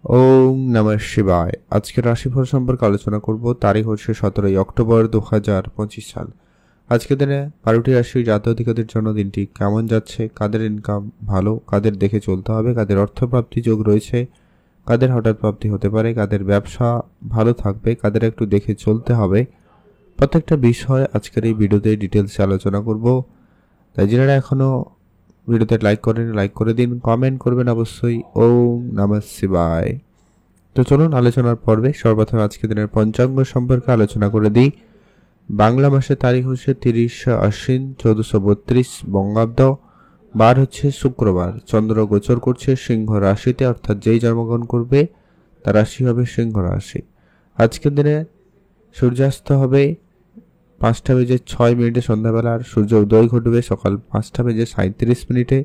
ওম নমঃ শিবায়। আজকের রাশিফল সম্পর্কে আলোচনা করব। তারিখ হচ্ছে 17 অক্টোবর 2025 সাল। আজকের দিনে 12টি রাশির জাতক-জাতিকাদের জন্য দিনটি কেমন যাচ্ছে, কাদের ইনকাম ভালো, কাদের দেখে চলতে হবে, কাদের অর্থপ্রাপ্তি যোগ রয়েছে, কাদের হঠাৎ প্রাপ্তি হতে পারে, কাদের ব্যবসা ভালো থাকবে, কাদের একটু দেখে চলতে হবে, প্রত্যেকটা বিষয় আজকের এই ভিডিওতে ডিটেলসে আলোচনা করব। তাই যারা এখনো ভিডিওতে লাইক করেন, লাইক করে দিন, কমেন্ট করবেন অবশ্যই। ওম নমঃ শিবায়। তো চলুন আলোচনার পর্বে সর্বপ্রথম আজকের দিনের পঞ্চাঙ্গ সম্পর্কে আলোচনা করে দিই। বাংলা মাসের তারিখ হচ্ছে 30 আশ্বিন 1432 বঙ্গাব্দ। বার হচ্ছে শুক্রবার। চন্দ্র গোচর করছে সিংহ রাশিতে, অর্থাৎ যেই জন্মগ্রহণ করবে তার রাশি হবে সিংহ রাশি। আজকের দিনে সূর্যাস্ত হবে 5:06 সন্ধ্যাবেলা, আর সূর্য উদয় ঘটবে সকাল 5:37।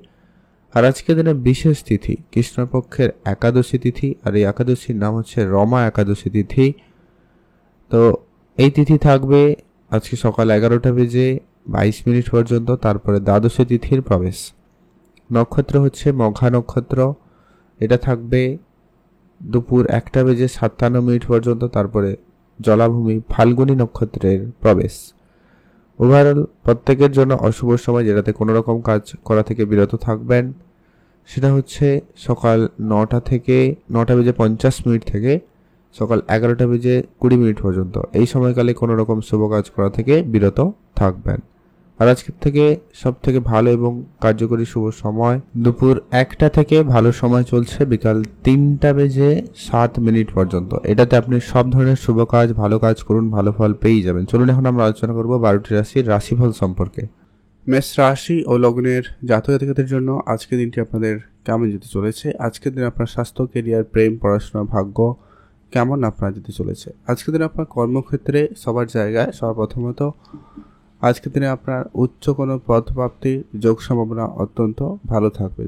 আর আজকের দিনে বিশেষ তিথি কৃষ্ণপক্ষের একাদশী তিথি, আর এই একাদশীর নাম হচ্ছে রমা একাদশী তিথি। তো এই তিথি থাকবে আজকে সকাল 11:22 পর্যন্ত, তারপরে দ্বাদশী তিথির প্রবেশ। নক্ষত্র হচ্ছে মঘা নক্ষত্র, এটা থাকবে দুপুর 1:57 পর্যন্ত, তারপরে জলাভূমি ফাল্গুনী নক্ষত্রের প্রবেশ। ওভারঅল প্রত্যেকের জন্য অশুভ সময়, যেটাতে কোনো রকম কাজ করা থেকে বিরত থাকবেন, সেটা হচ্ছে সকাল 9:50 থেকে সকাল 11:20 পর্যন্ত। এই সময়কালে কোনো রকম শুভ কাজ করা থেকে বিরত থাকবেন। আর আজকের থেকে সব থেকে ভালো এবং কার্যকরী শুভ সময় দুপুর 1টা থেকে ভালো সময় চলছে বিকাল 3:07 পর্যন্ত। এটাতে আপনি সব ধরনের শুভ কাজ, ভালো কাজ করুন, ভালো ফল পেয়ে যাবেন। চলুন এখন আমরা আলোচনা করব 12টি রাশির রাশিফল সম্পর্কে। মেষ রাশি ও লগ্নের জাতক জাতিকাদের জন্য আজকের দিনটি আপনাদের কেমন যেতে চলেছে। আজকের দিনে আপনার স্বাস্থ্য, কেরিয়ার, প্রেম, পড়াশোনা, ভাগ্য কেমন আপনার যেতে চলেছে। আজকের দিনে আপনার কর্মক্ষেত্রে সবার জায়গায় সর্বপ্রথমত আজকের দিনে আপনার উচ্চ কোনো পদপ্রাপ্তির যোগ সম্ভাবনা অত্যন্ত ভালো থাকবে।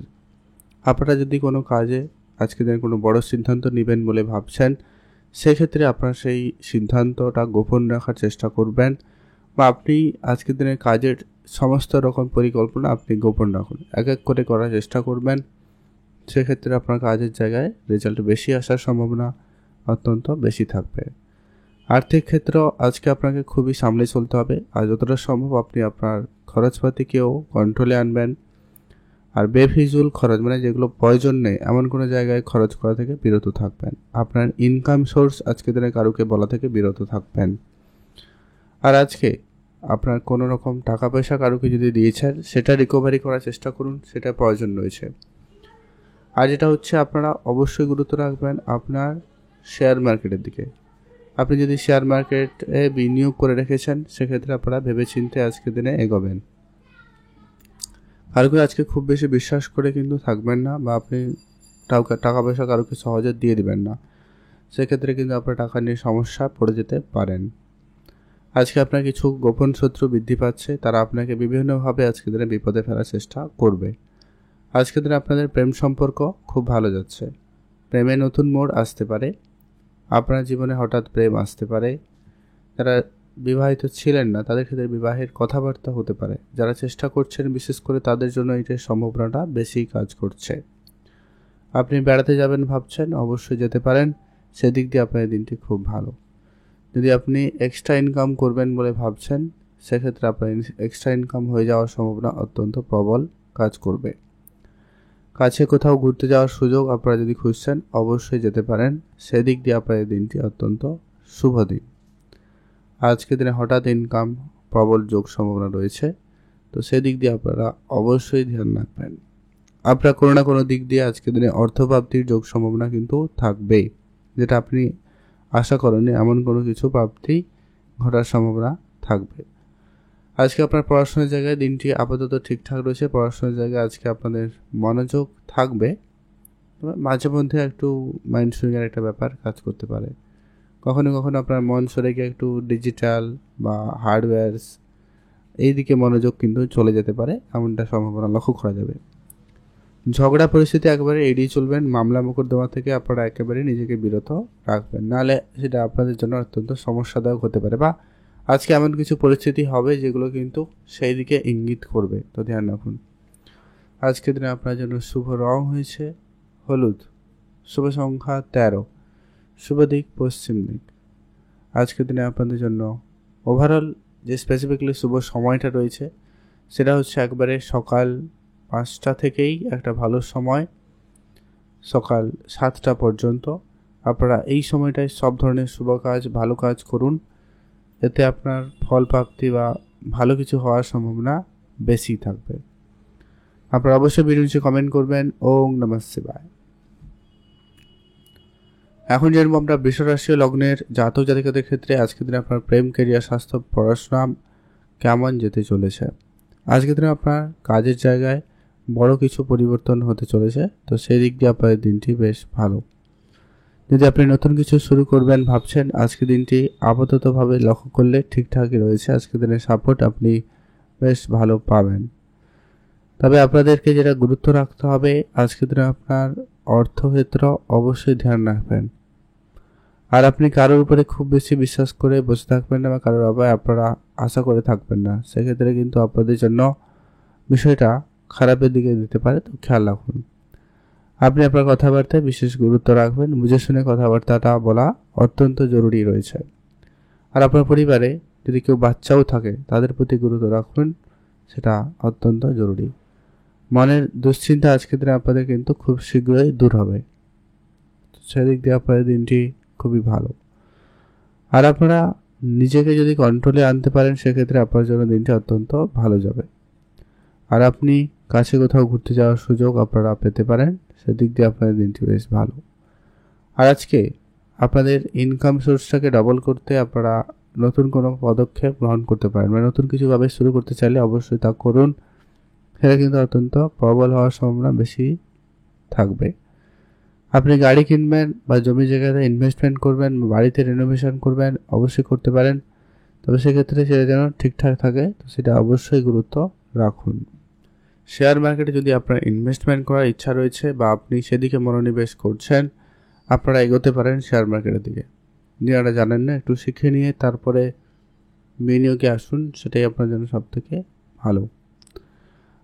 আপনারা যদি কোনো কাজে আজকের দিনে কোনো বড় সিদ্ধান্ত নেবেন বলে ভাবছেন, সেক্ষেত্রে আপনার সেই সিদ্ধান্তটা গোপন রাখার চেষ্টা করবেন, বা আপনি আজকের দিনের কাজের সমস্ত রকম পরিকল্পনা আপনি গোপন রাখুন, এক এক করে করার চেষ্টা করবেন। সেক্ষেত্রে আপনার কাজের জায়গায় রেজাল্ট বেশি আসার সম্ভাবনা অত্যন্ত বেশি থাকবে। আর্থিক ক্ষেত্র আজকে আপনাকে খুবই সামলে চলতে হবে, আর যতটা সম্ভব আপনি আপনার খরচপাতিকেও কন্ট্রোলে আনবেন। আর বেফিজুল খরচ, মানে যেগুলো প্রয়োজন নেই এমন কোনো জায়গায় খরচ করা থেকে বিরত থাকবেন। আপনার ইনকাম সোর্স আজকে দিনে কারুকে বলা থেকে বিরত থাকবেন। আর আজকে আপনার কোনো রকম টাকা পয়সা কারুকে যদি দিয়েছেন, সেটা রিকভারি করার চেষ্টা করুন, সেটা প্রয়োজন রয়েছে। আর যেটা হচ্ছে আপনারা অবশ্যই গুরুত্ব রাখবেন আপনার শেয়ার মার্কেটের দিকে। আপনি যদি শেয়ার মার্কেটে বিনিয়োগ করে রেখেছেন, সেক্ষেত্রে আপনারা ভেবেচিন্তে আজকের দিনে এগোবেন। কারুকে আজকে খুব বেশি বিশ্বাস করে কিন্তু থাকবেন না, বা আপনি টাকা পয়সা কারুকে সহজে দিয়ে দিবেন না, সেক্ষেত্রে কিন্তু আপনার টাকা নিয়ে সমস্যা পড়ে যেতে পারেন। আজকে আপনার কিছু গোপন শত্রু বৃদ্ধি পাচ্ছে, তারা আপনাকে বিভিন্নভাবে আজকের দিনে বিপদে ফেলার চেষ্টা করবে। আজকের দিনে আপনাদের প্রেম সম্পর্ক খুব ভালো যাচ্ছে, প্রেমে নতুন মোড় আসতে পারে, আপনার জীবনে হঠাৎ প্রেম আসতে পারে। যারা বিবাহিত ছিলেন না তাদের ক্ষেত্রে বিবাহের কথাবার্তা হতে পারে। যারা চেষ্টা করছেন বিশেষ করে তাদের জন্য এটার সম্ভাবনাটা বেশি কাজ করছে। আপনি বেড়াতে যাবেন ভাবছেন, অবশ্যই যেতে পারেন, সেদিক দিয়ে আপনার দিনটি খুব ভালো। যদি আপনি এক্সট্রা ইনকাম করবেন বলে ভাবছেন, সেক্ষেত্রে আপনার এক্সট্রা ইনকাম হয়ে যাওয়ার সম্ভাবনা অত্যন্ত প্রবল কাজ করবে। কাছে কোথাও ঘুরতে যাওয়ার সুযোগ আপনারা যদি খুঁজছেন, অবশ্যই যেতে পারেন, সেদিক দিয়ে আপনার দিনটি অত্যন্ত শুভ দিন। আজকের দিনে হঠাৎ ইনকাম প্রবল যোগ সম্ভাবনা রয়েছে, তো সেদিক দিয়ে আপনারা অবশ্যই ধ্যান রাখবেন। আপনার কোনো না কোনো দিক দিয়ে আজকের দিনে অর্থপ্রাপ্তির যোগ সম্ভাবনা কিন্তু থাকবেই, যেটা আপনি আশা করেননি এমন কোনো কিছু প্রাপ্তি ঘটার সম্ভাবনা থাকবে। আজকে আপনার পড়াশোনার জায়গায় দিনটি আপাতত ঠিকঠাক রয়েছে। পড়াশোনার জায়গায় আজকে আপনাদের মনোযোগ থাকবে, মাঝে মধ্যে একটু মাইন্ড সুইংয়ের একটা ব্যাপার কাজ করতে পারে। কখনো কখনো আপনার মন সরে গিয়ে একটু ডিজিটাল বা হার্ডওয়্যারস এই দিকে মনোযোগ কিন্তু চলে যেতে পারে, এমনটা সম্ভাবনা লক্ষ্য করা যাবে। ঝগড়া পরিস্থিতি একেবারে এড়িয়ে চলবেন, মামলা মোকদ্দমা থেকে আপনারা একেবারে নিজেকে বিরত রাখবেন, নাহলে সেটা আপনাদের জন্য অত্যন্ত সমস্যাদায়ক হতে পারে, বা আজকে এমন কিছু পরিস্থিতি হবে যেগুলো কিন্তু সেই দিকে ইঙ্গিত করবে, তো ধ্যান রাখুন। আজকের দিনে আপনার জন্য শুভ রং হয়েছে হলুদ। শুভ সংখ্যা 13, শুভ দিক পশ্চিম দিক। আজকের দিনে আপনাদের জন্য ওভারঅল যে স্পেসিফিকলি শুভ সময়টা রয়েছে সেটা হচ্ছে একবারে সকাল 5টা থেকেই একটা ভালো সময়, সকাল 7টা পর্যন্ত। আপনারা এই সময়টায় সব ধরনের শুভ কাজ, ভালো কাজ করুন, এতে আপনার ফল প্রাপ্তি বা ভালো কিছু হওয়ার সম্ভাবনা বেশি থাকবে। আপনারা অবশ্যই ভিডিও নিচে কমেন্ট করবেন। ওম নমঃ শিবায়। এখন জানবো আমরা বৃষ রাশি ও লগ্নের জাতক জাতিকাদের ক্ষেত্রে আজকের দিনে আপনার প্রেম, ক্যারিয়ার, স্বাস্থ্য, পড়াশোনা কেমন যেতে চলেছে। আজকের দিনে আপনার কাজের জায়গায় বড় কিছু পরিবর্তন হতে চলেছে, তো সেই দিক দিয়ে আপনার দিনটি বেশ ভালো। যদি আপনি নতুন কিছু শুরু করবেন ভাবছেন, আজকের দিনটি আপাততভাবে লক্ষ্য করলে ঠিকঠাকই রয়েছে। আজকের দিনের সাপোর্ট আপনি বেশ ভালো পাবেন। তবে আপনাদেরকে যেটা গুরুত্ব রাখতে হবে, আজকের দিনে আপনার অর্থক্ষেত্র অবশ্যই ধ্যান রাখবেন। আর আপনি কারোর উপরে খুব বেশি বিশ্বাস করে বসে থাকবেন না বা কারোর আবার আপনারা আশা করে থাকবেন না, সেক্ষেত্রে কিন্তু আপনাদের জন্য বিষয়টা খারাপের দিকে দিতে পারে, তো খেয়াল রাখুন। আপনি আপনার কথাবার্তায় বিশেষ গুরুত্ব রাখবেন, বুঝে শুনে কথাবার্তাটা বলা অত্যন্ত জরুরি রয়েছে। আর আপনার পরিবারে যদি কেউ বাচ্চাও থাকে তাদের প্রতি গুরুত্ব রাখুন, সেটা অত্যন্ত জরুরি। মনের দুশ্চিন্তা আজকের দিনে আপনাদের কিন্তু খুব শীঘ্রই দূর হবে, সেদিক দিয়ে আপনাদের দিনটি খুবই ভালো। আর আপনারা নিজেকে যদি কন্ট্রোলে আনতে পারেন সেক্ষেত্রে আপনার জন্য দিনটি অত্যন্ত ভালো যাবে। আর আপনি কাছে কোথাও ঘুরতে যাওয়ার সুযোগ আপনারা পেতে পারেন, সেদিক দিয়ে আপনাদের দিনটি বেশ ভালো। আর আজকে আপনাদের ইনকাম সোর্সটাকে ডবল করতে আপনারা নতুন কোনো পদক্ষেপ গ্রহণ করতে পারেন, মানে নতুন কিছুভাবে শুরু করতে চাইলে অবশ্যই তা করুন, সেটা কিন্তু অত্যন্ত প্রবল হওয়ার সম্ভাবনা বেশি থাকবে। আপনি গাড়ি কিনবেন বা জমি জায়গাতে ইনভেস্টমেন্ট করবেন, বাড়িতে রেনোভেশন করবেন, অবশ্যই করতে পারেন, তবে সেক্ষেত্রে সেটা যেন ঠিকঠাক থাকে, তো সেটা অবশ্যই গুরুত্ব রাখুন। শেয়ার মার্কেটে যদি আপনার ইনভেস্টমেন্ট করার ইচ্ছা রয়েছে বা আপনি সেদিকে মনোনিবেশ করছেন, আপনারা এগোতে পারেন শেয়ার মার্কেটের দিকে। যারা জানেন না, একটু শিখে নিয়ে তারপরে বিনিয়োগে আসুন, সেটাই আপনার জন্য সব থেকে ভালো।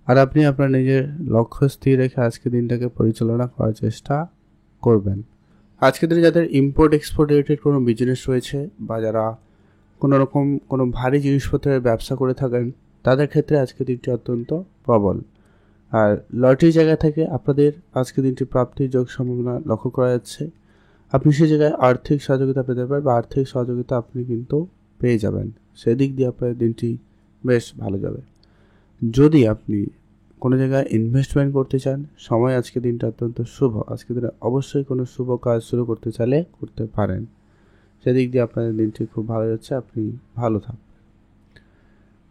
আর আপনি আপনার নিজের লক্ষ্য স্থির রেখে আজকে দিনটাকে পরিচালনা করার চেষ্টা করবেন। আজকের দিনে যাদের ইম্পোর্ট এক্সপোর্ট রিলেটেড কোনো বিজনেস রয়েছে বা যারা কোনো রকম কোনো ভারী জিনিসপত্রের ব্যবসা করে থাকেন, তাদের ক্ষেত্রে আজকের দিনটি অত্যন্ত প্রবল। আর লটারি জায়গা থেকে আপনাদের আজকের দিনটি প্রাপ্তির যোগ সম্ভাবনা লক্ষ্য করা যাচ্ছে। আপনি সেই জায়গায় আর্থিক সহযোগিতা পেতে পারেন বা আর্থিক সহযোগিতা আপনি কিন্তু পেয়ে যাবেন, সেদিক দিয়ে আপনার দিনটি বেশ ভালো যাবে। যদি আপনি কোনো জায়গায় ইনভেস্টমেন্ট করতে চান, সময় আজকে দিনটা অত্যন্ত শুভ। আজকে দিনে অবশ্যই কোনো শুভ কাজ শুরু করতে চাইলে করতে পারেন, সেদিক দিয়ে আপনাদের দিনটি খুব ভালো যাচ্ছে, আপনি ভালো থাকবেন।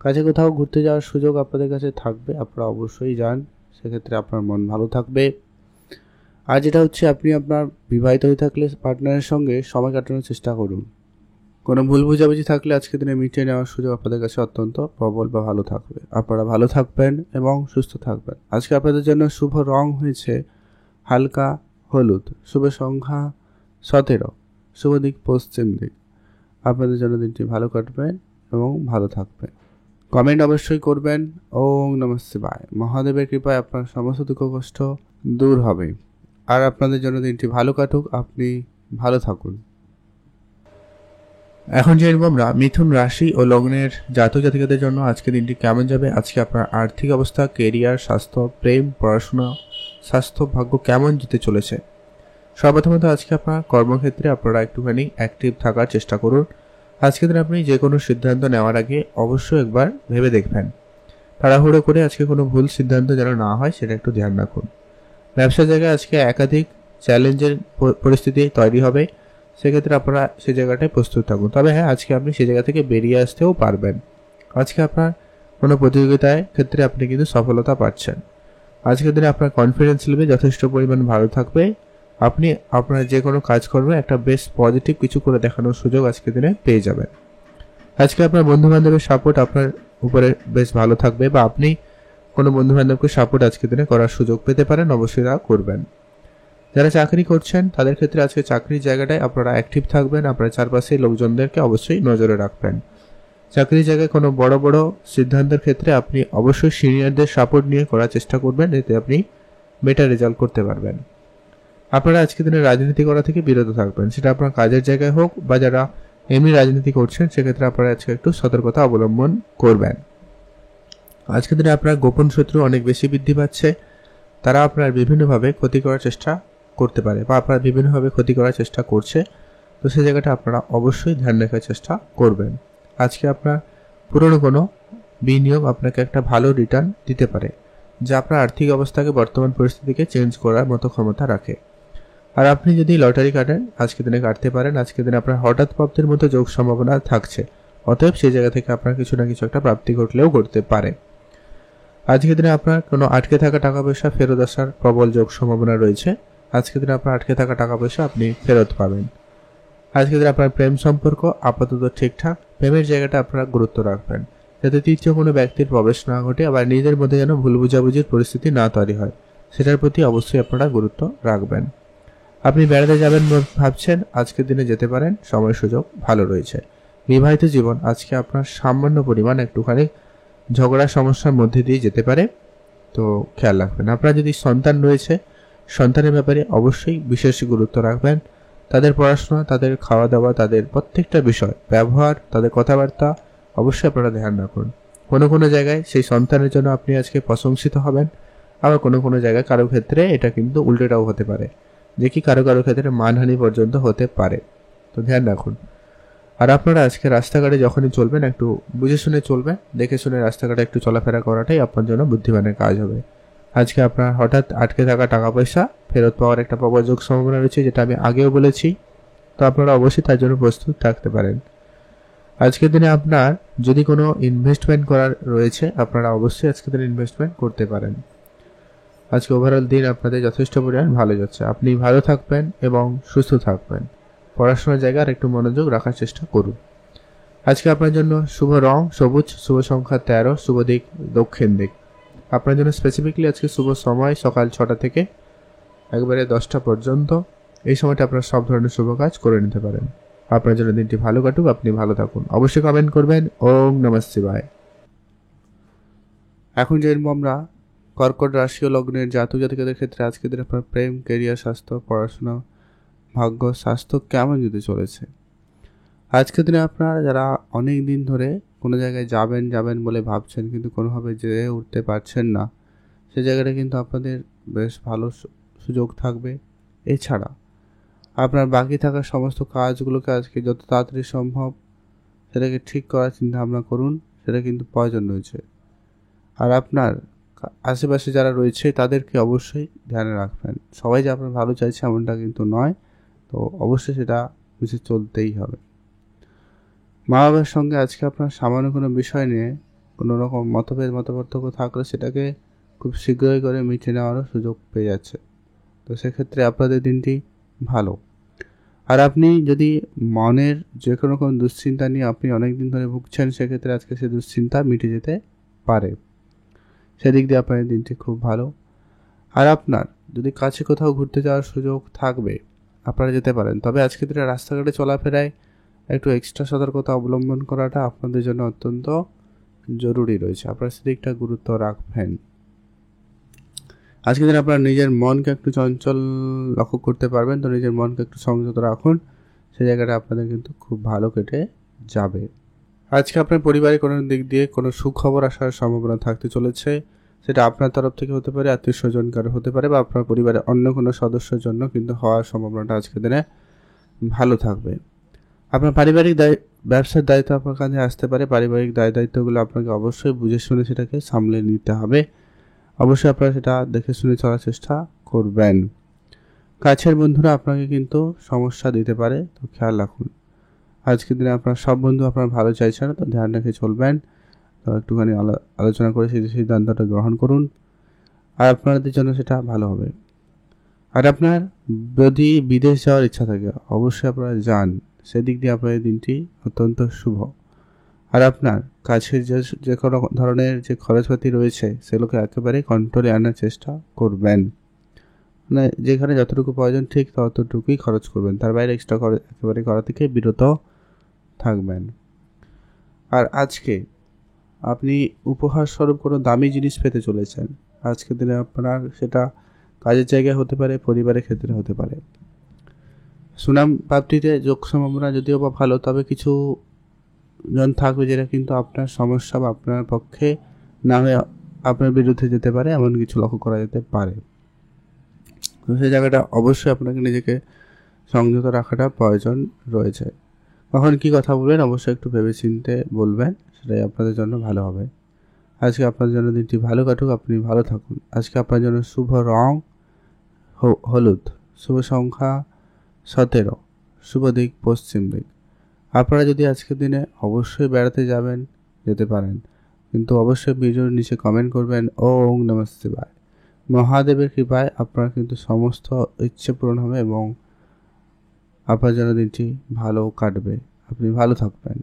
কাছে কোথাও ঘুরতে যাওয়ার সুযোগ আপনাদের কাছে থাকবে, আপনারা অবশ্যই যান, সেক্ষেত্রে আপনার মন ভালো থাকবে। আর যেটা হচ্ছে, আপনি আপনার বিবাহিত হয়ে থাকলে পার্টনারের সঙ্গে সময় কাটানোর চেষ্টা করুন। কোনো ভুল বোঝাবুঝি থাকলে আজকে দিনে মিটিয়ে নেওয়ার সুযোগ আপনাদের কাছে অত্যন্ত প্রবল বা ভালো থাকবে। আপনারা ভালো থাকবেন এবং সুস্থ থাকবেন। আজকে আপনাদের জন্য শুভ রং হয়েছে হালকা হলুদ, শুভ সংখ্যা 17, শুভ দিক পশ্চিম দিক। আপনাদের জন্য দিনটি ভালো কাটবেন এবং ভালো থাকবেন। কমেন্ট অবশ্যই করবেন। ওম নমঃ শিবায়। মহাদেবের কৃপায় আপনার সমস্ত দুঃখ কষ্ট দূর হবে। আর আপনাদের জন্য দিনটি ভালো কাটুক, আপনি ভালো থাকুন। এখন জানবো আমরা মিথুন রাশি ও লগ্নের জাতক জাতিকাদের জন্য আজকে দিনটি কেমন যাবে। আজকে আপনার আর্থিক অবস্থা, কেরিয়ার, স্বাস্থ্য, প্রেম, পড়াশোনা, স্বাস্থ্য, ভাগ্য কেমন যেতে চলেছে। সর্বপ্রথমত আজকে আপনার কর্মক্ষেত্রে আপনারা একটুখানি অ্যাক্টিভ থাকার চেষ্টা করুন। আজকে দিন আপনি যে কোনো সিদ্ধান্ত নেওয়ার আগে অবশ্যই একবার ভেবে দেখবেন। তাড়াহুড়ো করে আজকে কোনো ভুল সিদ্ধান্ত যেন না হয়, সেটা একটু ধ্যান রাখুন। ব্যবসার জায়গায় আজকে একাধিক চ্যালেঞ্জের পরিস্থিতি তৈরি হবে, সেক্ষেত্রে আপনারা সেই জায়গাটায় প্রস্তুত থাকুন। তবে হ্যাঁ, আজকে আপনি সেই জায়গা থেকে বেরিয়ে আসতেও পারবেন। আজকে আপনার কোনো প্রতিযোগিতায় ক্ষেত্রে আপনি কিন্তু সফলতা পাচ্ছেন। আজকের দিনে আপনার কনফিডেন্স লেভেল যথেষ্ট পরিমাণ ভালো থাকবে। আপনি আপনার যে কোনো কাজ করবেন একটা বেশ পজিটিভ কিছু করে দেখানোর সুযোগ আজকের দিনে পেয়ে যাবেন। আজকে আপনার বন্ধুবান্ধবের সাপোর্ট আপনার উপরে বেশ ভালো থাকবে, বা আপনি কোনো বন্ধুবান্ধবকে সাপোর্ট আজকের দিনে করার সুযোগ পেতে পারেন, অবশ্যই তা করবেন। যারা চাকরি করছেন তাদের ক্ষেত্রে আজকে চাকরির জায়গাটায় আপনারা অ্যাক্টিভ থাকবেন। আপনার চারপাশে লোকজনদেরকে অবশ্যই নজরে রাখবেন। চাকরির জায়গায় কোনো বড় বড় সিদ্ধান্তের ক্ষেত্রে আপনি অবশ্যই সিনিয়রদের সাপোর্ট নিয়ে করার চেষ্টা করবেন, এতে আপনি বেটার রেজাল্ট করতে পারবেন। আপনারা আজকের দিনে রাজনীতি করা থেকে বিরত থাকবেন, সেটা আপনার কাজের জায়গায় হোক বা যারা এমনি রাজনীতি করছেন সেক্ষেত্রে আপনারা আজকে একটু সতর্কতা অবলম্বন করবেন। আজকের দিনে আপনার গোপন শত্রু অনেক বেশি বৃদ্ধি পাচ্ছে, তারা আপনার বিভিন্নভাবে ক্ষতি করার চেষ্টা করতে পারে বা আপনার বিভিন্নভাবে ক্ষতি করার চেষ্টা করছে। তো সেই জায়গাটা আপনারা অবশ্যই ধ্যান রাখার চেষ্টা করবেন। আজকে আপনার পুরনো কোনো বিনিয়োগ আপনাকে একটা ভালো রিটার্ন দিতে পারে, যা আপনার আর্থিক অবস্থাকে বর্তমান পরিস্থিতিকে চেঞ্জ করার মতো ক্ষমতা রাখে। আর আপনি যদি লটারি কাটেন আজকের দিনে কাটতে পারেন, আজকের দিনে আপনার হঠাৎ প্রাপ্তির মতো যোগ সম্ভাবনা থাকছে, অতএব সেই জায়গা থেকে আপনার কিছু না কিছু একটা প্রাপ্তি ঘটলেও ঘটতে পারে। আজকের দিনে আপনার কোনো আটকে থাকা টাকা পয়সা ফেরত আসার প্রবল যোগ সম্ভাবনা রয়েছে। আজকের দিনে আপনার আটকে থাকা টাকা পয়সা আপনি ফেরত পাবেন। আজকের দিনে আপনার প্রেম সম্পর্ক আপাতত ঠিকঠাক, প্রেমের জায়গাটা আপনারা গুরুত্ব রাখবেন যাতে তৃতীয় কোনো ব্যক্তির প্রবেশ না ঘটে, আবার নিজের মধ্যে যেন ভুল বুঝাবুঝির পরিস্থিতি না তৈরি হয়, সেটার প্রতি অবশ্যই আপনারা গুরুত্ব রাখবেন। আপনি বেড়াতে যাবেন ভাবছেন, আজকের দিনে যেতে পারেন, সময় সুযোগ ভালো রয়েছে। বিবাহিত জীবন আজকে আপনার সামান্য পরিমাণ একটুখানি ঝগড়া সমস্যার মধ্যে দিয়ে যেতে পারে, তো খেয়াল রাখবেন। আপনার যদি সন্তান রয়েছে, সন্তানের ব্যাপারে অবশ্যই বিশেষ গুরুত্ব রাখবেন। তাদের পড়াশোনা, তাদের খাওয়া দাওয়া, তাদের প্রত্যেকটা বিষয়, ব্যবহার, তাদের কথাবার্তা অবশ্যই আপনারা ধ্যান রাখুন। কোনো কোনো জায়গায় সেই সন্তানের জন্য আপনি আজকে প্রশংসিত হবেন, আবার কোনো কোনো জায়গায় কারো ক্ষেত্রে এটা কিন্তু উল্টোটাও হতে পারে, যে কি কারো কারো ক্ষেত্রে মানহানি পর্যন্ত হতে পারে, তো ধ্যান রাখুন। আর আপনারা আজকে রাস্তাঘাটে যখনই চলবেন একটু বুঝে শুনে চলবেন, দেখে শুনে রাস্তাঘাটে একটু চলাফেরা করাটাই আপনার জন্য বুদ্ধিমানের কাজ হবে। আজকে আপনার হঠাৎ আটকে থাকা টাকা পয়সা ফেরত পাওয়ার একটা প্রবল যোগ সম্ভাবনা রয়েছে, যেটা আমি আগেও বলেছি, তো আপনারা অবশ্যই তার জন্য প্রস্তুত থাকতে পারেন। আজকের দিনে আপনার যদি কোনো ইনভেস্টমেন্ট করার রয়েছে, আপনারা অবশ্যই আজকের দিনে ইনভেস্টমেন্ট করতে পারেন। আজকে ওভারঅল দিন আপনাদের যথেষ্ট পরিমাণ ভালো যাচ্ছে, আপনি ভালো থাকবেন এবং সুস্থ থাকবেন। পড়াশোনার জায়গায় আর একটু মনোযোগ রাখার চেষ্টা করুন। আজকে আপনার জন্য শুভ রং সবুজ, শুভ সংখ্যা 13, শুভ দিক দক্ষিণ দিক। আপনার জন্য স্পেসিফিকলি আজকে শুভ সময় সকাল 6টা থেকে একবারে 10টা পর্যন্ত। এই সময়টা আপনার সব ধরনের শুভ কাজ করে নিতে পারেন। আপনার জন্য দিনটি ভালো কাটুক, আপনি ভালো থাকুন। অবশ্যই কমেন্ট করবেন। ওম নমঃ শিবায়। এখন জানবো আমরা কর্কট রাশি ও লগ্নের জাতক জাতিকাদের ক্ষেত্রে আজকের দিন আপনার প্রেম, ক্যারিয়ার, স্বাস্থ্য, পড়াশোনা, ভাগ্য, স্বাস্থ্য কেমন যেতে চলেছে। আজকের দিনে আপনারা যারা অনেক দিন ধরে কোনো জায়গায় যাবেন বলে ভাবছেন কিন্তু কোনোভাবে যেয়ে উঠতে পারছেন না, সে জায়গাটা কিন্তু আপনাদের বেশ ভালো সুযোগ থাকবে। এছাড়া আপনার বাকি থাকা সমস্ত কাজগুলোকে আজকে যত তাড়াতাড়ি সম্ভব সেটাকে ঠিক করার চিন্তা ভাবনা করুন, সেটা কিন্তু প্রয়োজন রয়েছে। আর আপনার আশেপাশে যারা রয়েছে তাদেরকে অবশ্যই ধ্যানে রাখবেন। সবাই যে আপনার ভালো চাইছে এমনটা কিন্তু নয়, তো অবশ্যই সেটা বুঝে চলতেই হবে। মা বাবার সঙ্গে আজকে আপনার সামান্য কোনো বিষয় নিয়ে কোনো রকম মতপার্থক্য থাকলে সেটাকে খুব শীঘ্রই করে মিটিয়ে নেওয়ারও সুযোগ পেয়ে যাচ্ছে, তো সেক্ষেত্রে আপনাদের দিনটি ভালো। আর আপনি যদি মনের যে কোনো রকম দুশ্চিন্তা নিয়ে আপনি অনেক দিন ধরে ভুগছেন, সেক্ষেত্রে আজকে সেই দুশ্চিন্তা মিটে যেতে পারে, সেদিক দিয়ে আপনাদের দিনটি খুব ভালো। আর আপনার যদি কাছে কোথাও ঘুরতে যাওয়ার সুযোগ থাকবে আপনারা যেতে পারেন, তবে আজকে দিনে রাস্তাঘাটে চলাফেরায় একটু এক্সট্রা সতর্কতা অবলম্বন করাটা আপনাদের জন্য অত্যন্ত জরুরি রয়েছে, আপনারা সেদিকটা গুরুত্ব রাখবেন। আজকের দিনে আপনার নিজের মনকে একটু চঞ্চল লক্ষ্য করতে পারবেন, তো নিজের মনকে একটু সংযত রাখুন, সেই জায়গাটা আপনাদের কিন্তু খুব ভালো কেটে যাবে। আজকে আপনার পরিবারে কোনো দিক দিয়ে কোনো সুখবর আসার সম্ভাবনা থাকতে চলেছে, সেটা আপনার তরফ থেকে হতে পারে, আত্মীয় স্বজনকার হতে পারে, বা আপনার পরিবারের অন্য কোনো সদস্যের জন্য কিন্তু হওয়ার সম্ভাবনাটা আজকের দিনে ভালো থাকবে। আপনার পারিবারিক ব্যবসার দায়িত্ব আপনার কাছে আসতে পারে, পারিবারিক দায়িত্বগুলো আপনাকে অবশ্যই বুঝে শুনে সেটাকে সামলে নিতে হবে, অবশ্যই আপনারা সেটা দেখে শুনে চলার চেষ্টা করবেন। কাছের বন্ধুরা আপনাকে কিন্তু সমস্যা দিতে পারে, তো খেয়াল রাখুন। আজকের দিনে আপনার সব বন্ধু আপনার ভালো চাইছে না, তো ধ্যান রেখে চলবেন, তো একটুখানি আলোচনা করে সেই সিদ্ধান্তটা গ্রহণ করুন, আর আপনাদের জন্য সেটা ভালো হবে। আর আপনার যদি বিদেশ যাওয়ার ইচ্ছা থাকে অবশ্যই আপনারা যান, সেদিক দিয়ে আপনাদের দিনটি অত্যন্ত শুভ। আর আপনার কাছের যে কোনো ধরনের যে খরচপাতি রয়েছে সেগুলোকে একেবারে কন্ট্রোলে আনার চেষ্টা করবেন, মানে যেখানে যতটুকু প্রয়োজন ঠিক ততটুকুই খরচ করবেন, তার বাইরে এক্সট্রা একেবারে করা থেকে বিরত থাকবেন। আর আজকে আপনি উপহার স্বরূপ কোনো দামি জিনিস পেতে চলেছেন, আজকের দিনে আপনার সেটা কাজের জায়গায় হতে পারে, পরিবারের ক্ষেত্রে হতে পারে। সুনাম প্রাপ্তিতে যোগ সম্ভাবনা যদিও বা ভালো, তবে কিছু জন থাকবে যেটা কিন্তু আপনার সমস্যা বা আপনার পক্ষে না হয়ে আপনার বিরুদ্ধে যেতে পারে, এমন কিছু লক্ষ্য করা যেতে পারে। তো সেই জায়গাটা অবশ্যই আপনাকে নিজেকে সংযত রাখাটা প্রয়োজন রয়েছে। কখন কী কথা বলবেন অবশ্যই একটু ভেবেচিন্তে বলবেন, সেটাই আপনাদের জন্য ভালো হবে। আজকে আপনার জন্য দিনটি ভালো কাটুক, আপনি ভালো থাকুন। আজকে আপনার জন্য শুভ রং হলুদ, শুভ সংখ্যা 17, শুভ দিক পশ্চিম দিক। আপনারা যদি আজকের দিনে অবশ্যই বেড়াতে যাবেন, যেতে পারেন, কিন্তু অবশ্যই ভিডিওর নিচে কমেন্ট করবেন ওং নমঃ শিবায়। মহাদেবের কৃপায় আপনার কিন্তু সমস্ত ইচ্ছে পূরণ হবে এবং আপনার জন্য দিনটি ভালো কাটবে, আপনি ভালো থাকবেন।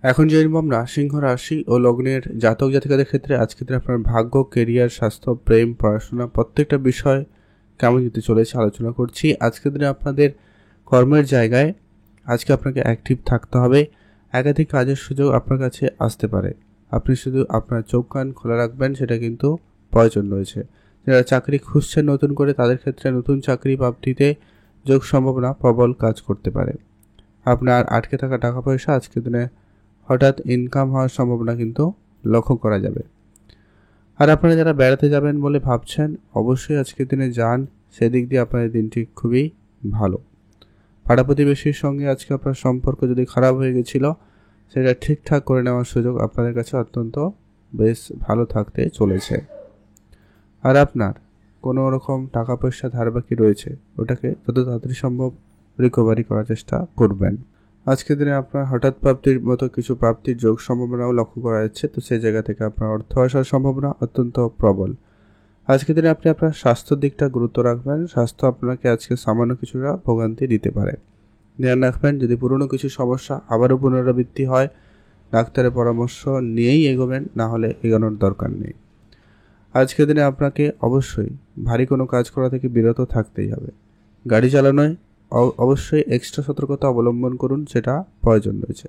এখন যে আমরা সিংহ রাশি ও লগ্নের জাতক জাতিকাদের ক্ষেত্রে আজকে দিনে আপনার ভাগ্য, কেরিয়ার, স্বাস্থ্য, প্রেম, পড়াশোনা প্রত্যেকটা বিষয় কেমন যেতে চলেছে আলোচনা করছি। আজকের দিনে আপনাদের কর্মের জায়গায় আজকে আপনাকে অ্যাক্টিভ থাকতে হবে। একাধিক কাজের সুযোগ আপনার কাছে আসতে পারে, আপনি শুধু আপনার চোখ কান খোলা রাখবেন, সেটা কিন্তু প্রয়োজন রয়েছে। যারা চাকরি খুঁজছেন নতুন করে, তাদের ক্ষেত্রে নতুন চাকরি প্রাপ্তিতে যোগ সম্ভাবনা প্রবল কাজ করতে পারে। আপনার আটকে থাকা টাকা পয়সা আজকের দিনে হঠাৎ ইনকাম হওয়ার সম্ভাবনা কিন্তু লক্ষ্য করা যাবে। আর আপনারা যারা বেড়াতে যাবেন বলে ভাবছেন, অবশ্যই আজকের দিনে যান, সেদিক দিয়ে আপনাদের দিনটি খুবই ভালো। পাড়া প্রতিবেশীর সঙ্গে আজকে আপনার সম্পর্ক যদি খারাপ হয়ে গেছিল, সেটা ঠিকঠাক করে নেওয়ার সুযোগ আপনাদের কাছে অত্যন্ত বেশ ভালো থাকতে চলেছে। আর আপনার কোনো রকম টাকা পয়সা ধার বাকি রয়েছে, ওটাকে যত তাড়াতাড়ি সম্ভব রিকভারি করার চেষ্টা করবেন। আজকের দিনে আপনার হঠাৎ প্রাপ্তির মতো কিছু প্রাপ্তির যোগ সম্ভাবনাও লক্ষ্য করা যাচ্ছে, তো সেই জায়গা থেকে আপনার অর্থ আসার সম্ভাবনা অত্যন্ত প্রবল। আজকের দিনে আপনি আপনার স্বাস্থ্যের দিকটা গুরুত্ব রাখবেন। স্বাস্থ্য আপনাকে আজকে সামান্য কিছুটা ভোগান্তি দিতে পারে, ধ্যান রাখবেন। যদি পুরনো কিছু সমস্যা আবারও পুনরাবৃত্তি হয়, ডাক্তারের পরামর্শ নিয়েই এগোবেন, না হলে এগোনোর দরকার নেই। আজকের দিনে আপনাকে অবশ্যই ভারী কোনো কাজ করা থেকে বিরত থাকতেই হবে। গাড়ি চালানোয় অবশ্যই এক্সট্রা সতর্কতা অবলম্বন করুন, সেটা প্রয়োজন রয়েছে।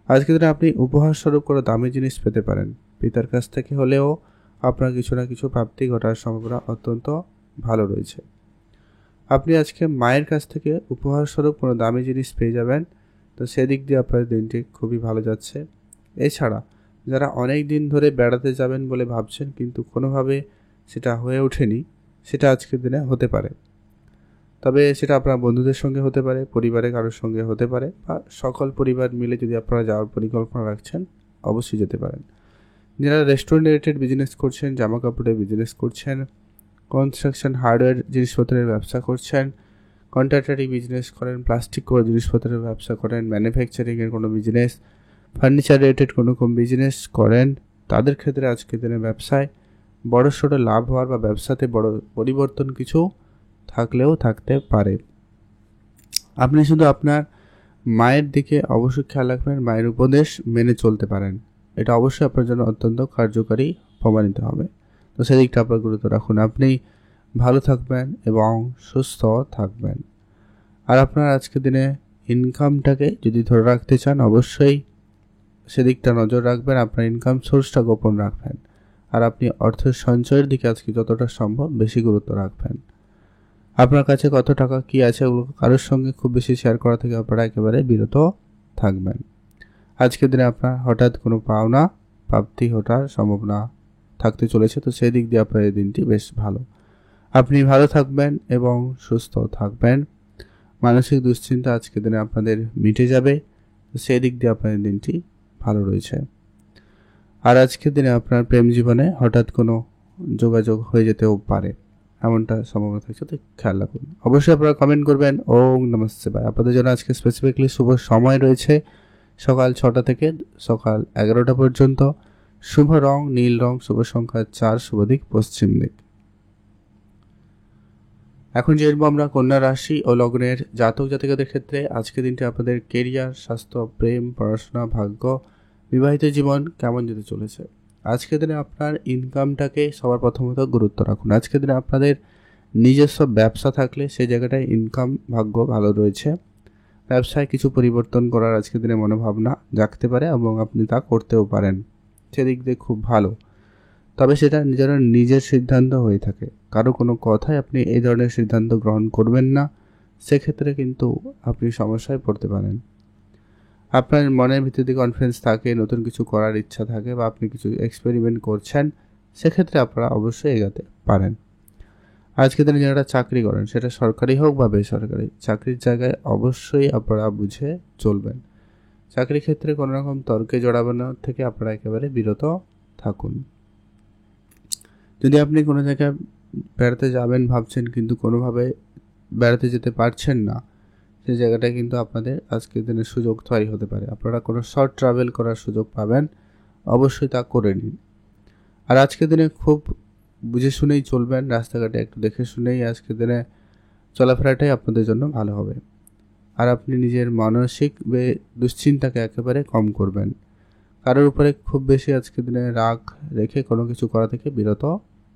আজকের দিনে আপনি উপহার স্বরূপ কোনো দামি জিনিস পেতে পারেন, পিতার কাছ থেকে হলেও আপনার কিছু না কিছু প্রাপ্তি ঘটার সম্ভাবনা অত্যন্ত ভালো রয়েছে। আপনি আজকে মায়ের কাছ থেকে উপহার স্বরূপ কোনো দামি জিনিস পেয়ে যাবেন, তো সেদিক দিয়ে আপনার দিনটি খুবই ভালো যাচ্ছে। এছাড়া যারা অনেক দিন ধরে বেড়াতে যাবেন বলে ভাবছেন কিন্তু কোনোভাবে সেটা হয়ে ওঠেনি, সেটা আজকের দিনে হতে পারে। তবে সেটা আপনার বন্ধুদের সঙ্গে হতে পারে, পরিবারের কারোর সঙ্গে হতে পারে, বা সকল পরিবার মিলে যদি আপনারা যাওয়ার পরিকল্পনা রাখছেন, অবশ্যই যেতে পারেন। যারা রেস্টুরেন্ট রিলেটেড বিজনেস করছেন, জামা কাপড়ের বিজনেস করছেন, কনস্ট্রাকশন হার্ডওয়্যার জিনিসপত্রের ব্যবসা করছেন, কন্ট্রাক্টারি বিজনেস করেন, প্লাস্টিক কোনো জিনিসপত্রের ব্যবসা করেন, ম্যানুফ্যাকচারিংয়ের কোনো বিজনেস, ফার্নিচার রিলেটেড কোনো বিজনেস করেন, তাদের ক্ষেত্রে আজকের দিনে ব্যবসায় বড় সড়ো লাভ হওয়ার বা ব্যবসাতে বড় পরিবর্তন কিছু থাকলেও থাকতে পারে। আপনি শুধু আপনার মায়ের দিকে অবশ্যই খেয়াল রাখবেন, মায়ের উপদেশ মেনে চলতে পারেন, এটা অবশ্যই আপনার জন্য অত্যন্ত কার্যকারী প্রমাণিত হবে। তো সেদিকটা আপনার গুরুত্ব রাখুন। আপনি ভালো থাকবেন এবং সুস্থ থাকবেন। আর আপনার আজকের দিনে ইনকামটাকে যদি ধরে রাখতে চান, অবশ্যই সেদিকটা নজর রাখবেন, আপনার ইনকাম সোর্সটা গোপন রাখবেন। আর আপনি অর্থের সঞ্চয়ের দিকে আজকে যতটা সম্ভব বেশি গুরুত্ব রাখবেন। আপনার কাছে কত টাকা কী আছে, ওগুলো কারোর সঙ্গে খুব বেশি শেয়ার করা থেকে আপনারা একেবারে বিরত থাকবেন। আজকের দিনে আপনার হঠাৎ কোনো পাওনা প্রাপ্তি ঘটার সম্ভাবনা থাকতে চলেছে, তো সেই দিক দিয়ে আপনার এই দিনটি বেশ ভালো। আপনি ভালো থাকবেন এবং সুস্থ থাকবেন। মানসিক দুশ্চিন্তা আজকের দিনে আপনাদের মিটে যাবে, তো সেই দিক দিয়ে আপনার দিনটি ভালো রয়েছে। আর আজকের দিনে আপনার প্রেম জীবনে হঠাৎ কোনো যোগাযোগ হয়ে যেতেও পারে, এমনটা সম্ভাবনা থাকছে, তো খেয়াল রাখুন। অবশ্যই আপনারা কমেন্ট করবেন ওং নমঃ শিবায়। আপনাদের জন্য আজকে স্পেসিফিকলি শুভ সময় রয়েছে সকাল 6টা থেকে সকাল 11টা পর্যন্ত। শুভ রং নীল রং, শুভ সংখ্যা 4, শুভ দিক পশ্চিম দিক। এখন যে আমরা কন্যা রাশি ও লগ্নের জাতক জাতিকাদের ক্ষেত্রে আজকের দিনটি আপনাদের কেরিয়ার, স্বাস্থ্য, প্রেম, পড়াশোনা, ভাগ্য, বিবাহিত জীবন কেমন যেতে চলেছে। আজকের দিনে আপনার ইনকামটাকে সবার প্রথমত গুরুত্ব রাখুন। আজকের দিনে আপনাদের নিজস্ব ব্যবসা থাকলে সেই জায়গাটায় ইনকাম ভাগ্য ভালো রয়েছে। ব্যবসায় কিছু পরিবর্তন করার আজকের দিনে মনোভাবনা জাগতে পারে এবং আপনি তা করতেও পারেন, সেদিক দিয়ে খুব ভালো। তবে সেটা নিজের সিদ্ধান্ত হয়ে থাকে, কারো কোনো কথায় আপনি এই ধরনের সিদ্ধান্ত গ্রহণ করবেন না, সেক্ষেত্রে কিন্তু আপনি সমস্যায় পড়তে পারেন। আপনার মনের ভিতর দিয়ে কনফিডেন্স থাকে, নতুন কিছু করার ইচ্ছা থাকে বা আপনি কিছু এক্সপেরিমেন্ট করছেন, সেক্ষেত্রে আপনারা অবশ্যই এগাতে পারেন। আজকের দিনে যারা চাকরি করেন, সেটা সরকারি হোক বা বেসরকারি, চাকরির জায়গায় অবশ্যই আপনারা বুঝে চলবেন। চাকরির ক্ষেত্রে কোনো রকম তর্কে জড়াবানো থেকে আপনারা একেবারে বিরত থাকুন। যদি আপনি কোনো জায়গায় বেড়াতে যাবেন ভাবছেন কিন্তু কোনোভাবে বেড়াতে যেতে পারছেন না, সেই জায়গাটায় কিন্তু আপনাদের আজকের দিনে সুযোগ তৈরি হতে পারে। আপনারা কোনো শর্ট ট্রাভেল করার সুযোগ পাবেন, অবশ্যই তা করে নিন। আর আজকের দিনে খুব বুঝে শুনেই চলবেন, রাস্তাঘাটে একটু দেখে শুনেই আজকের দিনে চলাফেরাটাই আপনাদের জন্য ভালো হবে। আর আপনি নিজের মানসিক দুশ্চিন্তাকে একেবারে কম করবেন। কারোর উপরে খুব বেশি আজকের দিনে রাগ রেখে কোনো কিছু করা থেকে বিরত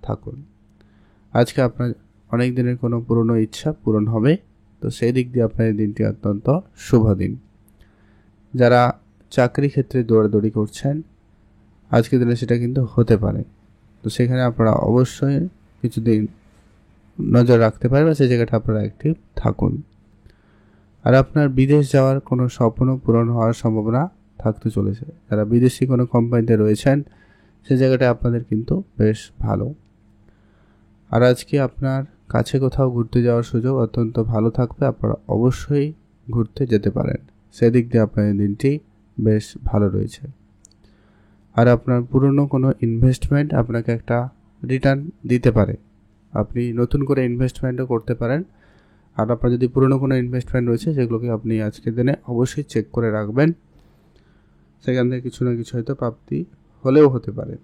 থাকুন। আজকে আপনার অনেক দিনের কোনো পুরনো ইচ্ছা পূরণ হবে, তো সেই দিক দিয়ে আপনার দিনটি অত্যন্ত শুভ দিন। যারা চাকরি ক্ষেত্রে দৌড়াদৌড়ি করছেন, আজকের দিনে সেটা কিন্তু হতে পারে, তো সেখানে আপনারা অবশ্যই কিছুদিন নজর রাখতে পারেন বা সেই জায়গাটা আপনারা অ্যাক্টিভ থাকুন। আর আপনার বিদেশ যাওয়ার কোনো স্বপ্ন পূরণ হওয়ার সম্ভাবনা থাকতে চলেছে। যারা বিদেশি কোনো কোম্পানিতে রয়েছেন, সে জায়গাটা আপনাদের কিন্তু বেশ ভালো। আর আজকে আপনার কাছে কোথাও ঘুরতে যাওয়ার সুযোগ অত্যন্ত ভালো থাকবে, আপনারা অবশ্যই ঘুরতে যেতে পারেন। সেদিক দিয়ে আপনাদের দিনটি বেশ ভালো রয়েছে। আর আপনার পুরনো কোনো ইনভেস্টমেন্ট আপনাকে একটা রিটার্ন দিতে পারে, আপনি নতুন করে ইনভেস্টমেন্টও করতে পারেন। আর আপনার যদি পুরনো কোনো ইনভেস্টমেন্ট রয়েছে, সেগুলোকে আপনি আজকের দিনে অবশ্যই চেক করে রাখবেন, সেখান থেকে কিছু না কিছু হয়তো প্রাপ্তি হলেও হতে পারে।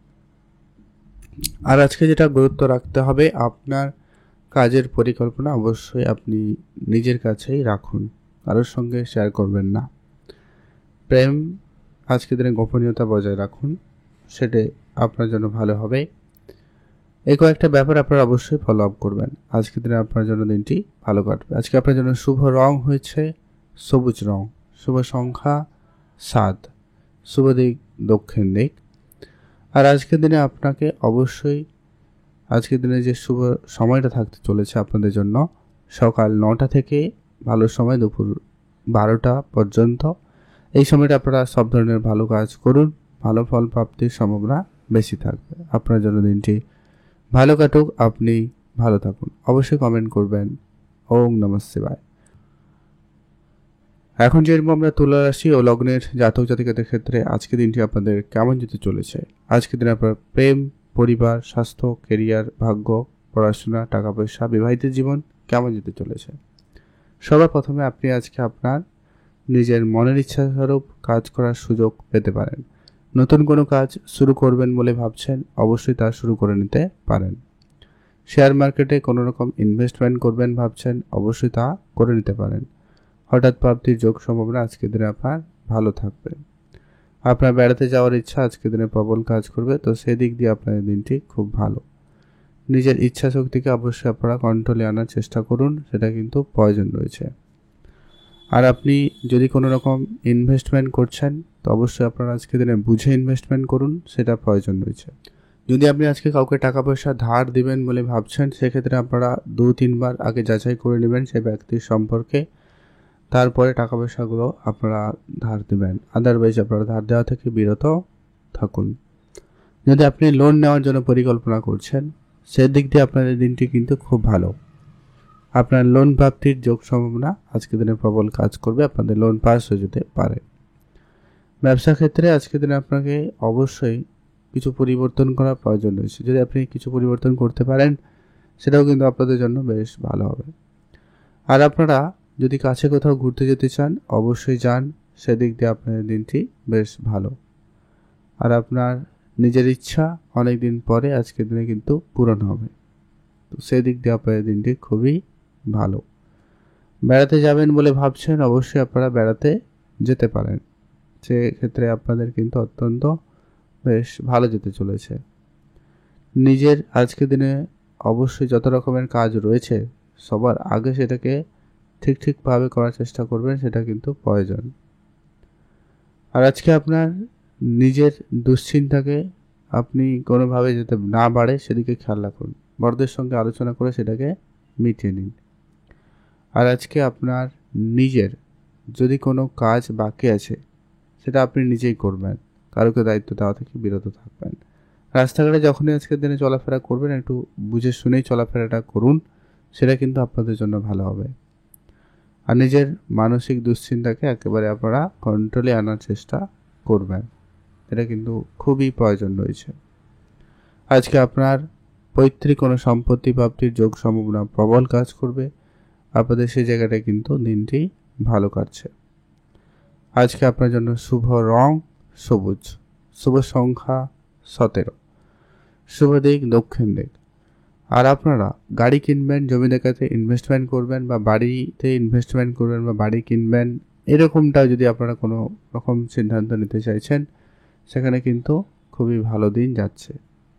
আর আজকে যেটা গুরুত্ব রাখতে হবে, আপনার কাজের পরিকল্পনা অবশ্যই আপনি নিজের কাছেই রাখুন, কারোর সঙ্গে শেয়ার করবেন না। প্রেম আজকের দিনে গোপনীয়তা বজায় রাখুন, সেটাই আপনার জন্য ভালো হবে। এই কয়েকটা ব্যাপার আপনারা অবশ্যই ফলো আপ করবেন, আজকের দিনে আপনার জন্য দিনটি ভালো কাটবে। আজকে আপনার জন্য শুভ রং হয়েছে সবুজ রং, শুভ সংখ্যা 7, শুভ দিক দক্ষিণ দিক। আর আজকের দিনে আপনাকে অবশ্যই আজকের দিনে যে শুভ সময়টা থাকতে চলেছে আপনাদের জন্য, সকাল 9টা থেকে ভালো সময় দুপুর 12টা পর্যন্ত। এই সময়টা আপনারা সব ধরনের ভালো কাজ করুন, ভালো ফল প্রাপ্তির সম্ভাবনা বেশি থাকবে। আপনার জন্য দিনটি ভালো কাটুক, আপনি ভালো থাকুন। অবশ্যই কমেন্ট করবেন। ওম নমঃ শিবায়। এখন যেরকম আমরা তুলা রাশি ও লগ্নের জাতক জাতিকাদের ক্ষেত্রে আজকে দিনটি আপনাদের কেমন যেতে চলেছে। আজকের দিনে আপনার প্রেম, পরিবার, স্বাস্থ্য, কেরিয়ার, ভাগ্য, পড়াশোনা, টাকা পয়সা, বিবাহিত জীবন কেমন যেতে চলেছে। সবার প্রথমে আপনি আজকে আপনার নিজের মনের ইচ্ছা স্বরূপ কাজ করার সুযোগ পেতে পারেন। নতুন কোনো কাজ শুরু করবেন বলে ভাবছেন, অবশ্যই তা শুরু করে নিতে পারেন। শেয়ার মার্কেটে কোনো রকম ইনভেস্টমেন্ট করবেন ভাবছেন, অবশ্যই তা করে নিতে পারেন। হঠাৎ প্রাপ্তির যোগ সম্ভাবনা আজকের দিনে আপনার ভালো থাকবে। আপনার বেড়াতে যাওয়ার ইচ্ছা আজকের দিনে প্রবল কাজ করবে, তো সেদিক দিয়ে আপনার দিনটি খুব ভালো। নিজের ইচ্ছা শক্তিকে অবশ্যই আপনারা কন্ট্রোলে আনার চেষ্টা করুন, সেটা কিন্তু প্রয়োজন রয়েছে। আর আপনি যদি কোনো রকম ইনভেস্টমেন্ট করছেন, তো অবশ্যই আপনারা আজকের দিনে বুঝে ইনভেস্টমেন্ট করুন, সেটা প্রয়োজন রয়েছে। যদি আপনি আজকে কাউকে টাকা পয়সা ধার দিবেন বলে ভাবছেন, সেক্ষেত্রে আপনারা 2-3 বার আগে যাচাই করে নেবেন সেই ব্যক্তির সম্পর্কে, তারপরে টাকা পয়সাগুলো আপনারা ধার দেবেন। আদারওয়াইজ আপনারা ধার দেওয়া থেকে বিরত থাকুন। যদি আপনি লোন নেওয়ার জন্য পরিকল্পনা করছেন, সেদিক দিয়ে আপনাদের দিনটি কিন্তু খুব ভালো। আপনার লোন প্রাপ্তির যোগ সম্ভাবনা আজকের দিনে প্রবল কাজ করবে, আপনাদের লোন পাস হয়ে যেতে পারে। ব্যবসা ক্ষেত্রে আজকের দিনে আপনাকে অবশ্যই কিছু পরিবর্তন করার প্রয়োজন রয়েছে। যদি আপনি কিছু পরিবর্তন করতে পারেন, সেটাও কিন্তু আপনাদের জন্য বেশ ভালো হবে। আর আপনারা যদি কাছে কোথাও ঘুরতে যেতে চান, অবশ্যই যান, সেদিক দিয়ে আপনাদের দিনটি বেশ ভালো। আর আপনার নিজের ইচ্ছা অনেক দিন পরে আজকের দিনে কিন্তু পূরণ হবে, তো সেদিক দিয়ে আপনাদের দিনটি খুবই ভালো। বেড়াতে যাবেন বলে ভাবছেন, অবশ্যই আপনারা বেড়াতে যেতে পারেন, সেক্ষেত্রে আপনাদের কিন্তু অত্যন্ত বেশ ভালো যেতে চলেছে। নিজের আজকের দিনে অবশ্যই যত রকমের কাজ রয়েছে, সবার আগে সেটাকে ঠিকভাবে করার চেষ্টা করবেন, সেটা কিন্তু প্রয়োজন। আর আজকে আপনার নিজের দুশ্চিন্তাকে আপনি কোনোভাবে যাতে না বাড়ে সেদিকে খেয়াল রাখুন। বড়দের সঙ্গে আলোচনা করে সেটাকে মিটিয়ে নিন। আর আজকে আপনার নিজের যদি কোনো কাজ বাকি আছে সেটা আপনি নিজেই করবেন, কারোকে দায়িত্ব দেওয়া থেকে বিরত থাকবেন। রাস্তাঘাটে যখনই আজকের দিনে চলাফেরা করবেন একটু বুঝে শুনেই চলাফেরাটা করুন, সেটা কিন্তু আপনাদের জন্য ভালো হবে। আর নিজের মানসিক দুশ্চিন্তাকে একেবারে আপনারা কন্ট্রোলে আনার চেষ্টা করবেন, এটা কিন্তু খুবই প্রয়োজন রয়েছে। আজকে আপনার পৈতৃক কোনো সম্পত্তি প্রাপ্তির যোগ সম্ভাবনা প্রবল কাজ করবে, আপনাদের সেই জায়গাটায় কিন্তু দিনটি ভালো কাটছে। আজকে আপনার জন্য শুভ রং সবুজ, শুভ সংখ্যা 17, শুভ দিক দক্ষিণ দিক। আর আপনারা গাড়ি কিনবেন, জমি জায়গাতে ইনভেস্টমেন্ট করবেন বা বাড়িতে ইনভেস্টমেন্ট করবেন বা বাড়ি কিনবেন, এরকমটাও যদি আপনারা কোনো রকম সিদ্ধান্ত নিতে চাইছেন, সেখানে কিন্তু খুবই ভালো দিন যাচ্ছে,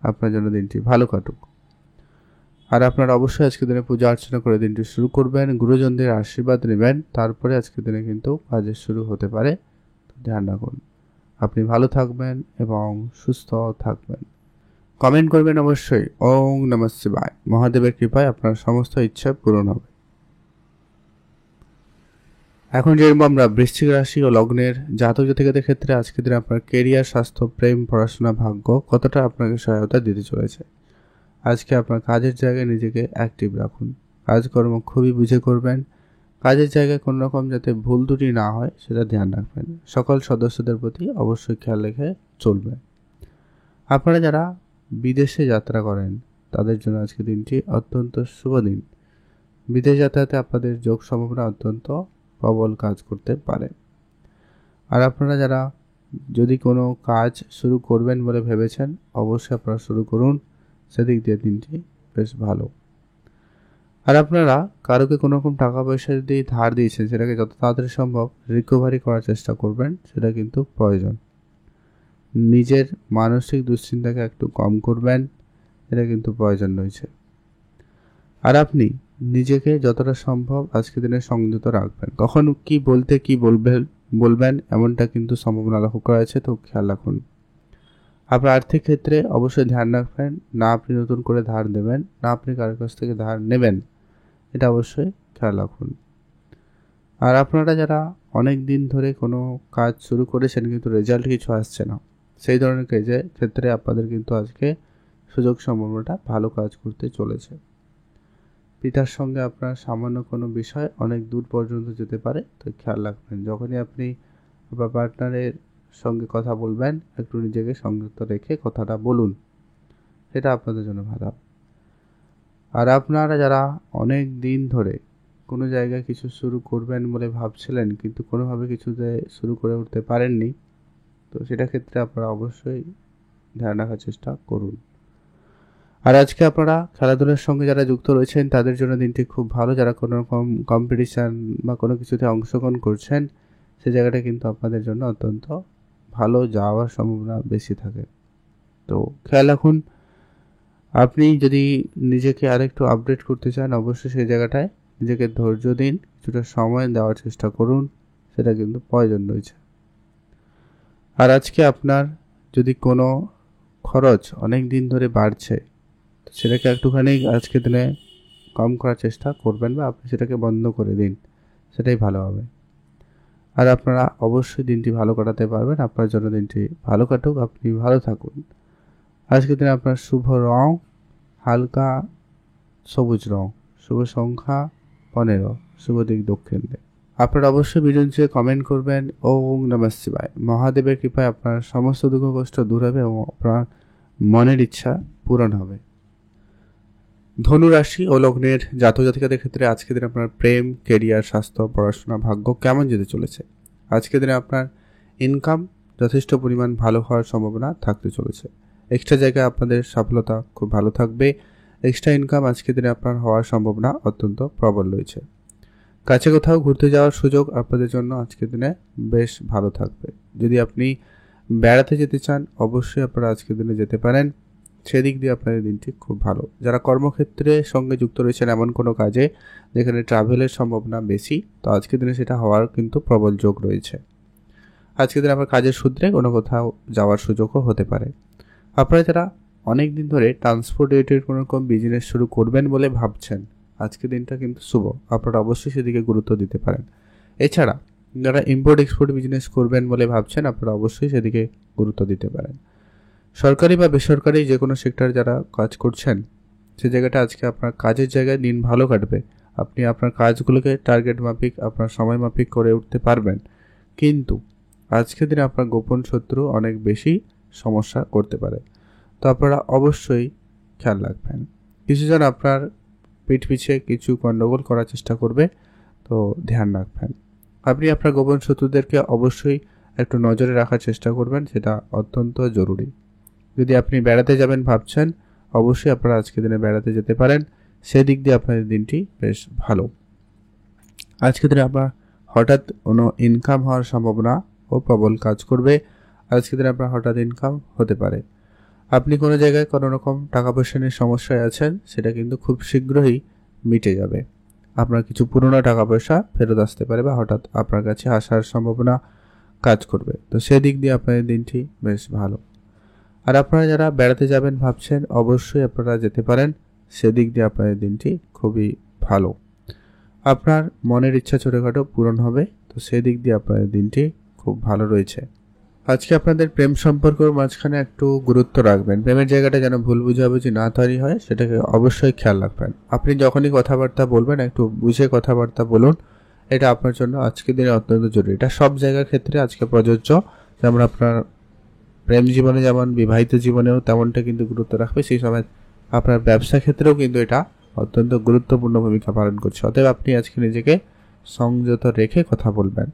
আপনার জন্য দিনটি ভালো কাটুক। আর আপনারা অবশ্যই আজকের দিনে পূজা অর্চনা করে দিনটি শুরু করবেন, গুরুজনদের আশীর্বাদ নেবেন, তারপরে আজকের দিনে কিন্তু কাজের শুরু হতে পারে। ধ্যান রাখুন, আপনি ভালো থাকবেন এবং সুস্থ থাকবেন। কমেন্ট করবেন অবশ্যই। ওং নমঃ শিবায়। মহাদেবের কৃপায় আপনার সমস্ত ইচ্ছা পূরণ হবে। এখন যেরকম আমরা বৃশ্চিক রাশি ও লগ্নের জাতক জাতিকাদের ক্ষেত্রে আজকের দিনে আপনার কেরিয়ার, স্বাস্থ্য, প্রেম, পড়াশোনা, ভাগ্য কতটা আপনাকে সহায়তা দিতে চলেছে। আজকে আপনার কাজের জায়গায় নিজেকে অ্যাক্টিভ রাখুন, কাজকর্ম খুবই বুঝে করবেন, কাজের জায়গায় কোনো রকম যাতে ভুল ত্রুটি না হয় সেটা ধ্যান রাখবেন। সকল সদস্যদের প্রতি অবশ্যই খেয়াল রেখে চলবে। আপনারা যারা বিদেশে যাত্রা করেন তাদের জন্য আজকে দিনটি অত্যন্ত শুভ দিন। বিদেশ যাতায়াতে আপনাদের যোগ সম্ভাবনা অত্যন্ত প্রবল কাজ করতে পারে। আর আপনারা যারা যদি কোনো কাজ শুরু করবেন বলে ভেবেছেন, অবশ্যই আপনারা শুরু করুন, সেদিক দিয়ে দিনটি বেশ ভালো। আর আপনারা কারোকে কোনো রকম টাকা পয়সা যদি ধার দিয়েছেন, সেটাকে যত তাড়াতাড়ি সম্ভব রিকভারি করার চেষ্টা করবেন, সেটা কিন্তু প্রয়োজন। নিজের মানসিক দুশ্চিন্তাকে একটু কম করবেন, এটা কিন্তু প্রয়োজন রয়েছে। আর আপনি নিজেকে যতটা সম্ভব আজকের দিনে সংযত রাখবেন, কখন কি বলতে কি বলবেন এমনটা কিন্তু সম্ভাবনা লক্ষ্য করা আছে, তো খেয়াল রাখুন। আপনার আর্থিক ক্ষেত্রে অবশ্যই ধ্যান রাখবেন, না আপনি নতুন করে ধার দেবেন, না আপনি কারোর কাছ থেকে ধার নেবেন, এটা অবশ্যই খেয়াল রাখুন। আর আপনারা যারা অনেক দিন ধরে কোনো কাজ শুরু করেছেন কিন্তু রেজাল্ট কিছু আসছে না, সেই ধরনের কাজের ক্ষেত্রে আপনাদের কিন্তু আজকে সুযোগ সম্ভাবনাটা ভালো কাজ করতে চলেছে। পিতার সঙ্গে আপনার সামান্য কোনো বিষয় অনেক দূর পর্যন্ত যেতে পারে, তো খেয়াল রাখবেন। যখনই আপনি আপনার পার্টনারের সঙ্গে কথা বলবেন, একটু নিজেকে সংযত রেখে কথাটা বলুন, সেটা আপনাদের জন্য ভালো। আর আপনারা যারা অনেক দিন ধরে কোনো জায়গায় কিছু শুরু করবেন বলে ভাবছিলেন কিন্তু কোনোভাবে কিছুতে শুরু করে উঠতে পারেননি, তো সেটা ক্ষেত্রে আপনারা অবশ্যই ধ্যান রাখার চেষ্টা করুন। আর আজকে আপনারা খেলাধুলার সঙ্গে যারা যুক্ত রয়েছেন তাদের জন্য দিনটি খুব ভালো। যারা কোনো রকম কম্পিটিশান বা কোনো কিছুতে অংশগ্রহণ করছেন, সে জায়গাটা কিন্তু আপনাদের জন্য অত্যন্ত ভালো যাওয়ার সম্ভাবনা বেশি থাকে, তো খেয়াল রাখুন। আপনি যদি নিজেকে আরেকটু আপডেট করতে চান, অবশ্যই সেই জায়গাটায় নিজেকে ধৈর্য দিন, কিছুটা সময় দেওয়ার চেষ্টা করুন, সেটা কিন্তু প্রয়োজন রয়েছে। আর আজকে আপনার যদি কোনো খরচ অনেক দিন ধরে বাড়ছে, সেটাকে একটুখানি আজকে দিনে কম করার চেষ্টা করবেন বা আপনি সেটাকে বন্ধ করে দিন, সেটাই ভালো হবে। আর আপনারা অবশ্যই দিনটি ভালো কাটাতে পারবেন, আপনার জন্য দিনটি ভালো কাটুক, আপনি ভালো থাকুন। আজকের দিনে আপনার শুভ রং হালকা সবুজ রং, শুভ সংখ্যা 15, শুভ দিক দক্ষিণ দিক। আপনারা অবশ্যই ভিডিও নিচে কমেন্ট করবেন। ওং নমঃ শিবায়। মহাদেবের কৃপায় আপনার সমস্ত দুঃখ কষ্ট দূর হবে এবং আপনার মনের ইচ্ছা পূরণ হবে। ধনু রাশি ও লগ্নের জাতক জাতিকাদের ক্ষেত্রে আজকের দিনে আপনার প্রেম, কেরিয়ার, স্বাস্থ্য, পড়াশোনা, ভাগ্য কেমন যেতে চলেছে। আজকের দিনে আপনার ইনকাম যথেষ্ট পরিমাণ ভালো হওয়ার সম্ভাবনা থাকতে চলেছে। এক্সট্রা জায়গায় আপনাদের সফলতা খুব ভালো থাকবে। এক্সট্রা ইনকাম আজকের দিনে আপনার হওয়ার সম্ভাবনা অত্যন্ত প্রবল রয়েছে। কাছে কোথাও ঘুরতে যাওয়ার সুযোগ আপনাদের জন্য আজকের দিনে বেশ ভালো থাকবে। যদি আপনি বেড়াতে যেতে চান, অবশ্যই আপনারা আজকের দিনে যেতে পারেন, সেদিক দিয়ে আপনাদের দিনটি খুব ভালো। যারা কর্মক্ষেত্রের সঙ্গে যুক্ত রয়েছেন এমন কোনো কাজে যেখানে ট্রাভেলের সম্ভাবনা বেশি, তো আজকের দিনে সেটা হওয়ার কিন্তু প্রবল যোগ রয়েছে। আজকের দিনে আপনার কাজের সূত্রে কোনো কোথাও যাওয়ার সুযোগও হতে পারে। আপনারা যারা অনেক দিন ধরে ট্রান্সপোর্ট রিলেটেড কোনো রকম বিজনেস শুরু করবেন বলে ভাবছেন, আজকের দিনটা কিন্তু শুভ, আপনারা অবশ্যই সেদিকে গুরুত্ব দিতে পারেন। এছাড়া যারা ইম্পোর্ট এক্সপোর্ট বিজনেস করবেন বলে ভাবছেন, আপনারা অবশ্যই সেদিকে গুরুত্ব দিতে পারেন। সরকারি বা বেসরকারি যে কোনো সেক্টরে যারা কাজ করছেন, সে জায়গাটা আজকে আপনার কাজের জায়গায় দিন ভালো কাটবে। আপনি আপনার কাজগুলোকে টার্গেট মাফিক, আপনার সময় মাফিক করে উঠতে পারবেন। কিন্তু আজকের দিনে আপনার গোপন শত্রু অনেক বেশি সমস্যা করতে পারে, তো আপনারা অবশ্যই খেয়াল রাখবেন। কিছুজন আপনার পিঠ পিছিয়ে কিছু গণ্ডগোল করার চেষ্টা করবে, তো ধ্যান রাখবেন। আপনি আপনার গোপন শত্রুদেরকে অবশ্যই একটু নজরে রাখার চেষ্টা করবেন, সেটা অত্যন্ত জরুরি। যদি আপনি বেড়াতে যাবেন ভাবছেন, অবশ্যই আপনারা আজকের দিনে বেড়াতে যেতে পারেন, সেদিক দিয়ে আপনাদের দিনটি বেশ ভালো। আজকের দিনে আপনার হঠাৎ কোনো ইনকাম হওয়ার সম্ভাবনা ও প্রবল কাজ করবে। আজকের দিনে আপনার হঠাৎ ইনকাম হতে পারে। আপনি কোনো জায়গায় কোনো রকম টাকা পয়সা নিয়ে সমস্যায় আছেন, সেটা কিন্তু খুব শীঘ্রই মিটে যাবে। আপনার কিছু পুরনো টাকা পয়সা ফেরত আসতে পারে বা হঠাৎ আপনার কাছে আসার সম্ভাবনা কাজ করবে, তো সেদিক দিয়ে আপনাদের দিনটি বেশ ভালো। আর আপনারা যারা বেড়াতে যাবেন ভাবছেন, অবশ্যই আপনারা যেতে পারেন, সেদিক দিয়ে আপনাদের দিনটি খুবই ভালো। আপনার মনের ইচ্ছা ছোটোখাটো পূরণ হবে, তো সেদিক দিয়ে আপনাদের দিনটি খুব ভালো রয়েছে। আজকে আপনাদের প্রেম সম্পর্কের মাঝখানে একটু গুরুত্ব রাখবেন। প্রেমের জায়গাটা যেন ভুল বুঝাবুঝি না তৈরি হয়, সেটাকে অবশ্যই খেয়াল রাখবেন। আপনি যখনই কথাবার্তা বলবেন, একটু বুঝে কথাবার্তা বলুন, এটা আপনার জন্য আজকের দিনে অত্যন্ত জরুরি। এটা সব জায়গার ক্ষেত্রে আজকে প্রযোজ্য, যেমন আপনার প্রেম জীবনে যেমন বিবাহিত জীবনেও তেমনটা কিন্তু গুরুত্ব রাখবে। সেই সময় আপনার ব্যবসা ক্ষেত্রেও কিন্তু এটা অত্যন্ত গুরুত্বপূর্ণ ভূমিকা পালন করছে। অতএব আপনি আজকে নিজেকে সংযত রেখে কথা বলবেন।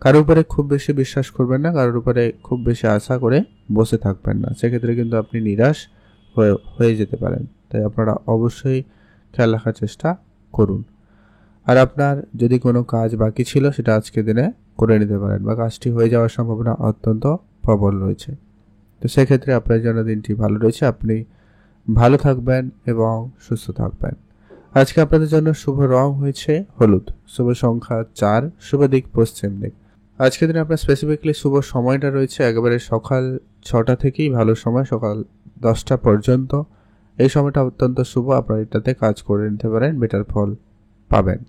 কারোর উপরে খুব বেশি বিশ্বাস করবেন না, কারোর উপরে খুব বেশি আশা করে বসে থাকবেন না, সেক্ষেত্রে কিন্তু আপনি নিরাশ হয়ে যেতে পারেন। তাই আপনারা অবশ্যই খেয়াল রাখার চেষ্টা করুন। আর আপনার যদি কোনো কাজ বাকি ছিল, সেটা আজকে দিনে করে নিতে পারেন, বা কাজটি হয়ে যাওয়ার সম্ভাবনা অত্যন্ত প্রবল রয়েছে। তো সেক্ষেত্রে আপনার জন্য দিনটি ভালো রয়েছে। আপনি ভালো থাকবেন এবং সুস্থ থাকবেন। আজকে আপনাদের জন্য শুভ রং হয়েছে হলুদ, শুভ সংখ্যা 4, শুভ দিক পশ্চিম দিক। আজকের দিনে আপনার স্পেসিফিকলি শুভ সময়টা রয়েছে একেবারে সকাল 6টা থেকেই ভালো সময়, সকাল 10টা পর্যন্ত। এই সময়টা অত্যন্ত শুভ, আপনারা এটাতে কাজ করে নিতে পারেন, বেটার ফল পাবেন।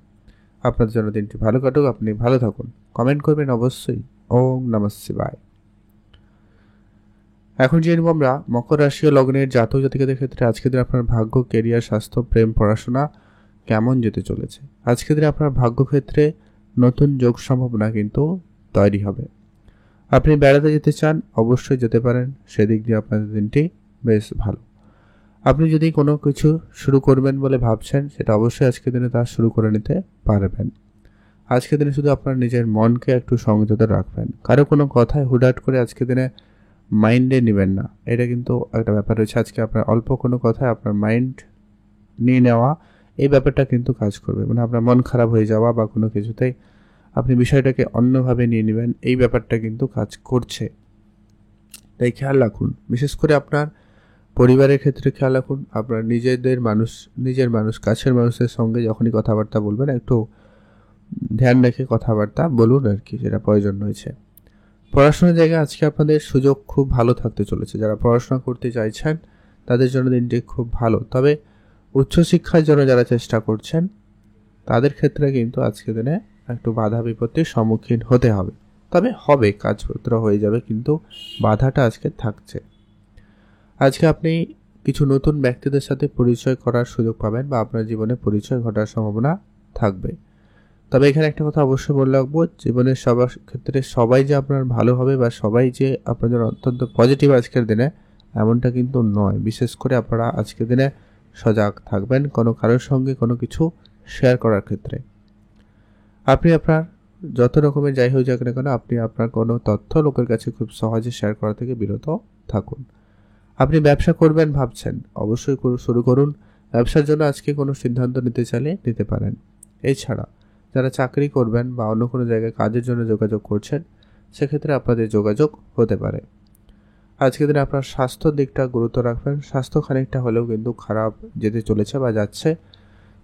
আপনার জন্য দিনটি ভালো কাটুক, আপনি ভালো থাকুন। কমেন্ট করবেন অবশ্যই। ওম নমঃ শিবায়। এখন জেনে নেব আমরা মকর রাশি ও লগ্নের জাতক জাতিকাদের ক্ষেত্রে আজকের দিনে আপনার ভাগ্য, কেরিয়ার, স্বাস্থ্য, প্রেম, পড়াশোনা কেমন যেতে চলেছে। আজকের দিনে আপনার ভাগ্য ক্ষেত্রে নতুন যোগ সম্ভাবনা কিন্তু তৈরি হবে। আপনি বেড়াতে যেতে চান, অবশ্যই যেতে পারেন, সেদিক দিয়ে আপনাদের দিনটি বেশ ভালো। আপনি যদি কোনো কিছু শুরু করবেন বলে ভাবছেন, সেটা অবশ্যই আজকের দিনে তা শুরু করে নিতে পারবেন। আজকের দিনে শুধু আপনার নিজের মনকে একটু সংযত রাখবেন। কারো কোনো কথায় হুটহাট করে আজকের দিনে মাইন্ডে নেবেন না, এটা কিন্তু একটা ব্যাপার রয়েছে। আজকে আপনার অল্প কোনো কথায় আপনার মাইন্ড নিয়ে নেওয়া, এই ব্যাপারটা কিন্তু কাজ করবে, মানে আপনার মন খারাপ হয়ে যাওয়া বা কোনো কিছুতেই আপনি বিষয়টাকে অন্যভাবে নিয়ে নেবেন, এই ব্যাপারটা কিন্তু কাজ করছে। তাই খেয়াল রাখুন, বিশেষ করে আপনার পরিবারের ক্ষেত্রে খেয়াল রাখুন। আপনার নিজের মানুষ, কাছের মানুষের সঙ্গে যখনই কথাবার্তা বলবেন, একটু ধ্যান রেখে কথাবার্তা বলুন আর কি, যেটা প্রয়োজন রয়েছে। পড়াশোনার জায়গায় আজকে আপনাদের সুযোগ খুব ভালো থাকতে চলেছে। যারা পড়াশোনা করতে চাইছেন, তাদের জন্য দিনটি খুব ভালো। তবে উচ্চশিক্ষার জন্য যারা চেষ্টা করছেন, তাদের ক্ষেত্রে কিন্তু আজকের দিনে একটু বাধা বিপত্তির সম্মুখীন হতে হবে। তবে হবে, কাজপত্র হয়ে যাবে, কিন্তু বাধাটা আজকে থাকছে। আজকে আপনি কিছু নতুন ব্যক্তিদের সাথে পরিচয় করার সুযোগ পাবেন, বা আপনার জীবনে পরিচয় ঘটার সম্ভাবনা থাকবে। তবে এখানে একটা কথা অবশ্যই বলে রাখবো, জীবনের সবার ক্ষেত্রে সবাই যে আপনার ভালো হবে বা সবাই যে আপনার জন্য অত্যন্ত পজিটিভ আজকের দিনে, এমনটা কিন্তু নয়। বিশেষ করে আপনারা আজকের দিনে সজাগ থাকবেন কোনো কারোর সঙ্গে কোনো কিছু শেয়ার করার ক্ষেত্রে। আপনি আপনার যত রকমের যাই হয়ে যাক না কেন, আপনি আপনার কোনো তথ্য লোকের কাছে খুব সহজে শেয়ার করা থেকে বিরত থাকুন। আপনি ব্যবসা করবেন ভাবছেন, অবশ্যই শুরু করুন। ব্যবসার জন্য আজকে কোনো সিদ্ধান্ত নিতে চাইলে নিতে পারেন। এছাড়া যারা চাকরি করবেন বা অন্য কোনো জায়গায় কাজের জন্য যোগাযোগ করছেন, সেক্ষেত্রে আপনাদের যোগাযোগ হতে পারে। আজকের দিনে আপনার স্বাস্থ্যর দিকটা গুরুত্ব রাখবেন। স্বাস্থ্য খানিকটা হলেও কিন্তু খারাপ যেতে চলেছে বা যাচ্ছে,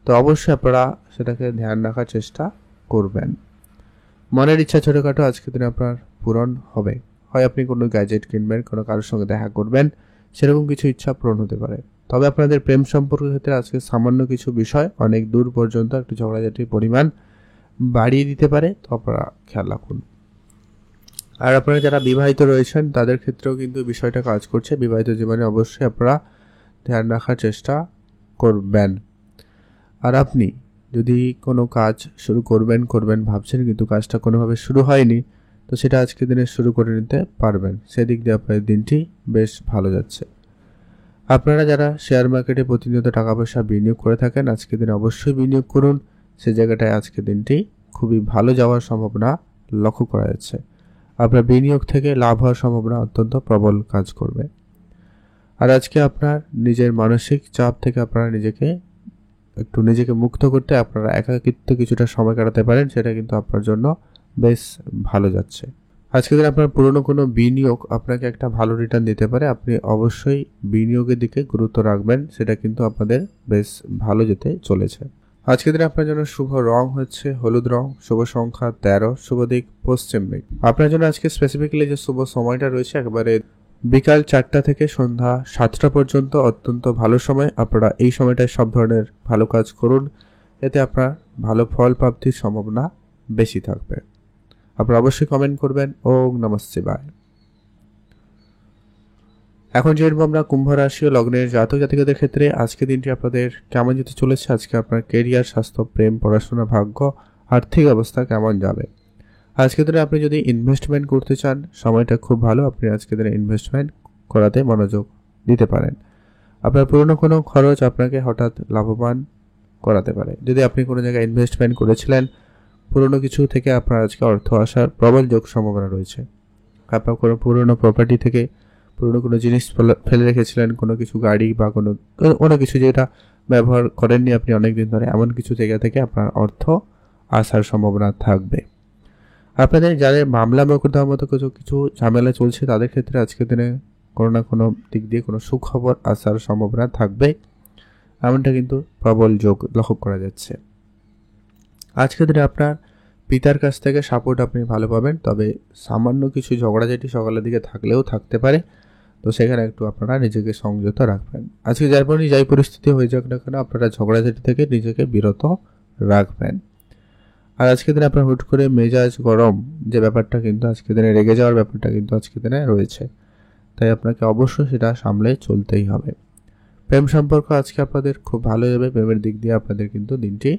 তো অবশ্যই আপনারা সেটাকে ধ্যান রাখার চেষ্টা করবেন। মনের ইচ্ছা ছোটোখাটো আজকের দিনে আপনার পূরণ হবে। হয় আপনি কোনো গ্যাজেট কিনবেন, কোনো কারোর সঙ্গে দেখা করবেন, সেরকম কিছু ইচ্ছা পূরণ হতে পারে। তবে আপনাদের প্রেম সম্পর্কের ক্ষেত্রে আজকে সামান্য কিছু বিষয় অনেক দূর পর্যন্ত একটু ঝগড়াঝাটির পরিমাণ বাড়িয়ে দিতে পারে, তো আপনারা খেয়াল রাখুন। আর আপনারা যারা বিবাহিত রয়েছেন তাদের ক্ষেত্রেও কিন্তু বিষয়টা কাজ করছে। বিবাহিত জীবনে অবশ্যই আপনারা ধ্যান রাখার চেষ্টা করবেন। আর আপনি যদি কোনো কাজ শুরু করবেন ভাবছেন কিন্তু কাজটা কোনোভাবে শুরু হয়নি, তো সেটা আজকের দিনে শুরু করে নিতে পারবেন। সেদিক দিয়ে আপনার দিনটি বেশ ভালো যাচ্ছে। আপনারা যারা শেয়ার মার্কেটে প্রতিনিয়ত টাকা পয়সা বিনিয়োগ করে থাকেন, আজকের দিনে অবশ্যই বিনিয়োগ করুন। সে জায়গাটায় আজকের দিনটি খুবই ভালো যাওয়ার সম্ভাবনা লক্ষ্য করা যাচ্ছে। আপনার বিনিয়োগ থেকে লাভ হওয়ার সম্ভাবনা অত্যন্ত প্রবল কাজ করবে। আর আজকে আপনার নিজের মানসিক চাপ থেকে আপনারা নিজেকে মুক্ত করতে আপনারা একাকিত্ব কিছুটা সময় কাটাতে পারেন, সেটা কিন্তু আপনার জন্য বেশ ভালো যাচ্ছে। আজকে দিন আপনার পুরনো কোনো বিনিয়োগ আপনাকে একটা ভালো রিটার্ন দিতে পারে। আপনি অবশ্যই বিনিয়োগের দিকে গুরুত্ব রাখবেন, সেটা কিন্তু আপনাদের বেশ ভালো যেতে চলেছে। আজকের দিনে আপনার জন্য শুভ রং হচ্ছে হলুদ রং, শুভ সংখ্যা 13, শুভ দিক পশ্চিম দিক। আপনার জন্য আজকে স্পেসিফিক্যালি যে শুভ সময়টা রয়েছে একেবারে বিকাল 4টা থেকে সন্ধ্যা 7টা পর্যন্ত অত্যন্ত ভালো সময়। আপনারা এই সময়টায় সব ধরনের ভালো কাজ করুন, এতে আপনার ভালো ফল প্রাপ্তির সম্ভাবনা বেশি থাকবে। আপনারা অবশ্যই কমেন্ট করবেন ওম নমঃ শিবায়। এখন যেরকম আমরা কুম্ভ রাশি ও লগ্নের জাতক জাতিকাদের ক্ষেত্রে আজকে দিনটি আপনাদের কেমন যেতে চলেছে, আজকে আপনার কেরিয়ার, স্বাস্থ্য, প্রেম, পড়াশোনা, ভাগ্য, আর্থিক অবস্থা কেমন যাবে। আজকে দিনে আপনি যদি ইনভেস্টমেন্ট করতে চান সময়টা খুব ভালো, আপনি আজকে দিনে ইনভেস্টমেন্ট করাতে মনোযোগ দিতে পারেন। আপনার পুরনো কোনো খরচ আপনাকে হঠাৎ লাভবান করাতে পারে। যদি আপনি কোনো জায়গায় ইনভেস্টমেন্ট করেছিলেন, পুরনো কিছু থেকে আপনার আজকে অর্থ আসার প্রবল যোগ সম্ভাবনা রয়েছে। আপনার কোনো পুরনো প্রপার্টি থেকে পুরনো কোনো জিনিস ফেলে রেখেছিলেন, কোনো কিছু গাড়ি বা কোনো কিছু যেটা ব্যবহার করেননি আপনি অনেক দিন ধরে, এমন কিছু জায়গা থেকে আপনার অর্থ আসার সম্ভাবনা থাকবে। আপনাদের যাদের মামলা মোকদ্দমার মতো কিছু ঝামেলা চলছে তাদের ক্ষেত্রে আজকের দিনে কোনো না কোনো দিক দিয়ে কোনো সুখবর আসার সম্ভাবনা থাকবে, এমনটা কিন্তু প্রবল যোগ লক্ষ্য করা যাচ্ছে। আজকের দিনে আপনার পিতার কাছ থেকে সাপোর্ট আপনি ভালো পাবেন, তবে সামান্য কিছু ঝগড়াঝাটি সকালের দিকে থাকলেও থাকতে পারে, তো সেখানে একটু আপনারা নিজেকে সংযত রাখবেন। আজকে যাই পরিস্থিতি হয়ে যাক না কেন আপনারা ঝগড়াঝাটি থেকে নিজেকে বিরত রাখবেন। আর আজকের দিনে আপনার হুট করে মেজাজ গরম যে ব্যাপারটা কিন্তু আজকের দিনে রেগে যাওয়ার ব্যাপারটা কিন্তু আজকের দিনে রয়েছে, তাই আপনাকে অবশ্যই সেটা সামলে চলতেই হবে। প্রেম সম্পর্ক আজকে আপনাদের খুব ভালো যাবে। প্রেমের দিক দিয়ে আপনাদের কিন্তু দিনটি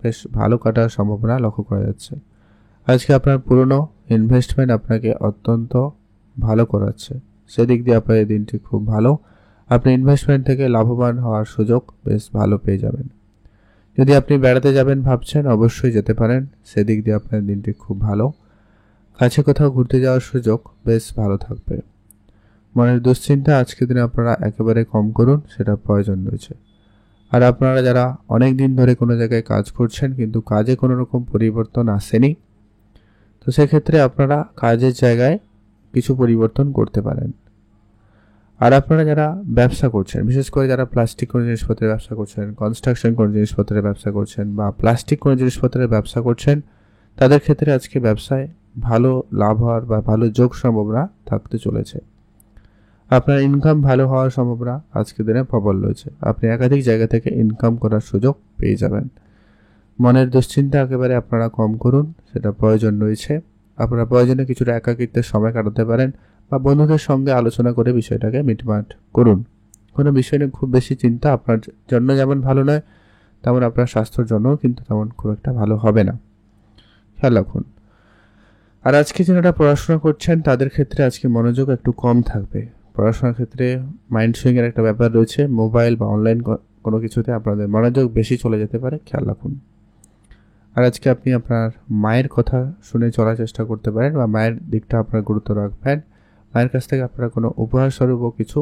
বেশ ভালো কাটার সম্ভাবনা লক্ষ্য করা যাচ্ছে। আজকে আপনার পুরনো ইনভেস্টমেন্ট আপনাকে অত্যন্ত ভালো করাচ্ছে, সেদিক দিয়ে আপনার দিনটি খুব ভালো। আপনি ইনভেস্টমেন্ট থেকে লাভবান হওয়ার সুযোগ বেশ ভালো পেয়ে যাবেন। যদি আপনি বেড়াতে যাবেন ভাবছেন অবশ্যই যেতে পারেন, সেদিক দিয়ে আপনার দিনটি খুব ভালো। কাছে কোথাও ঘুরতে যাওয়ার সুযোগ বেশ ভালো থাকবে। মনের দুশ্চিন্তা আজকের দিনে আপনারা একেবারে কম করুন, সেটা প্রয়োজন রয়েছে। আর আপনারা যারা অনেক দিন ধরে কোনো জায়গায় কাজ করছেন কিন্তু কাজে কোনো রকম পরিবর্তন আসেনি, তো সেক্ষেত্রে আপনারা কাজের জায়গায় কিছু পরিবর্তন করতে পারেন। আর আপনারা যারা ব্যবসা করছেন, বিশেষ করে যারা প্লাস্টিক কোনো জিনিসপত্রের ব্যবসা করছেন, কনস্ট্রাকশন কোনো জিনিসপত্রের ব্যবসা করছেন বা প্লাস্টিক কোনো জিনিসপত্রের ব্যবসা করছেন, তাদের ক্ষেত্রে আজকে ব্যবসায় ভালো লাভ হওয়ার বা ভালো যোগ সম্ভাবনা থাকতে চলেছে। আপনার ইনকাম ভালো হওয়ার সম্ভাবনা আজকের দিনে প্রবল রয়েছে। আপনি একাধিক জায়গা থেকে ইনকাম করার সুযোগ পেয়ে যাবেন। মনের দুশ্চিন্তা একেবারে আপনারা কম করুন, সেটা প্রয়োজন রয়েছে। আপনারা প্রয়োজনে কিছুটা একাকিত্বের সময় কাটাতে পারেন বা বন্ধুদের সঙ্গে আলোচনা করে বিষয়টাকে মিটমাট করুন। কোনো বিষয় নিয়ে খুব বেশি চিন্তা আপনার জন্য যেমন ভালো নয়, তেমন আপনার স্বাস্থ্যের জন্যও কিন্তু তেমন খুব একটা ভালো হবে না, খেয়াল রাখুন। আর আজকে যারা পড়াশোনা করছেন তাদের ক্ষেত্রে আজকে মনোযোগ একটু কম থাকবে। পড়াশোনার ক্ষেত্রে মাইন্ড সুইংয়ের একটা ব্যাপার রয়েছে, মোবাইল বা অনলাইন কোনো কিছুতে আপনাদের মনোযোগ বেশি চলে যেতে পারে, খেয়াল রাখুন। আর আজকে আপনি আপনার মায়ের কথা শুনে চলার চেষ্টা করতে পারেন বা মায়ের দিকটা আপনার গুরুত্ব রাখবেন। মায়ের কাছ থেকে আপনারা কোনো উপহার স্বরূপও কিছু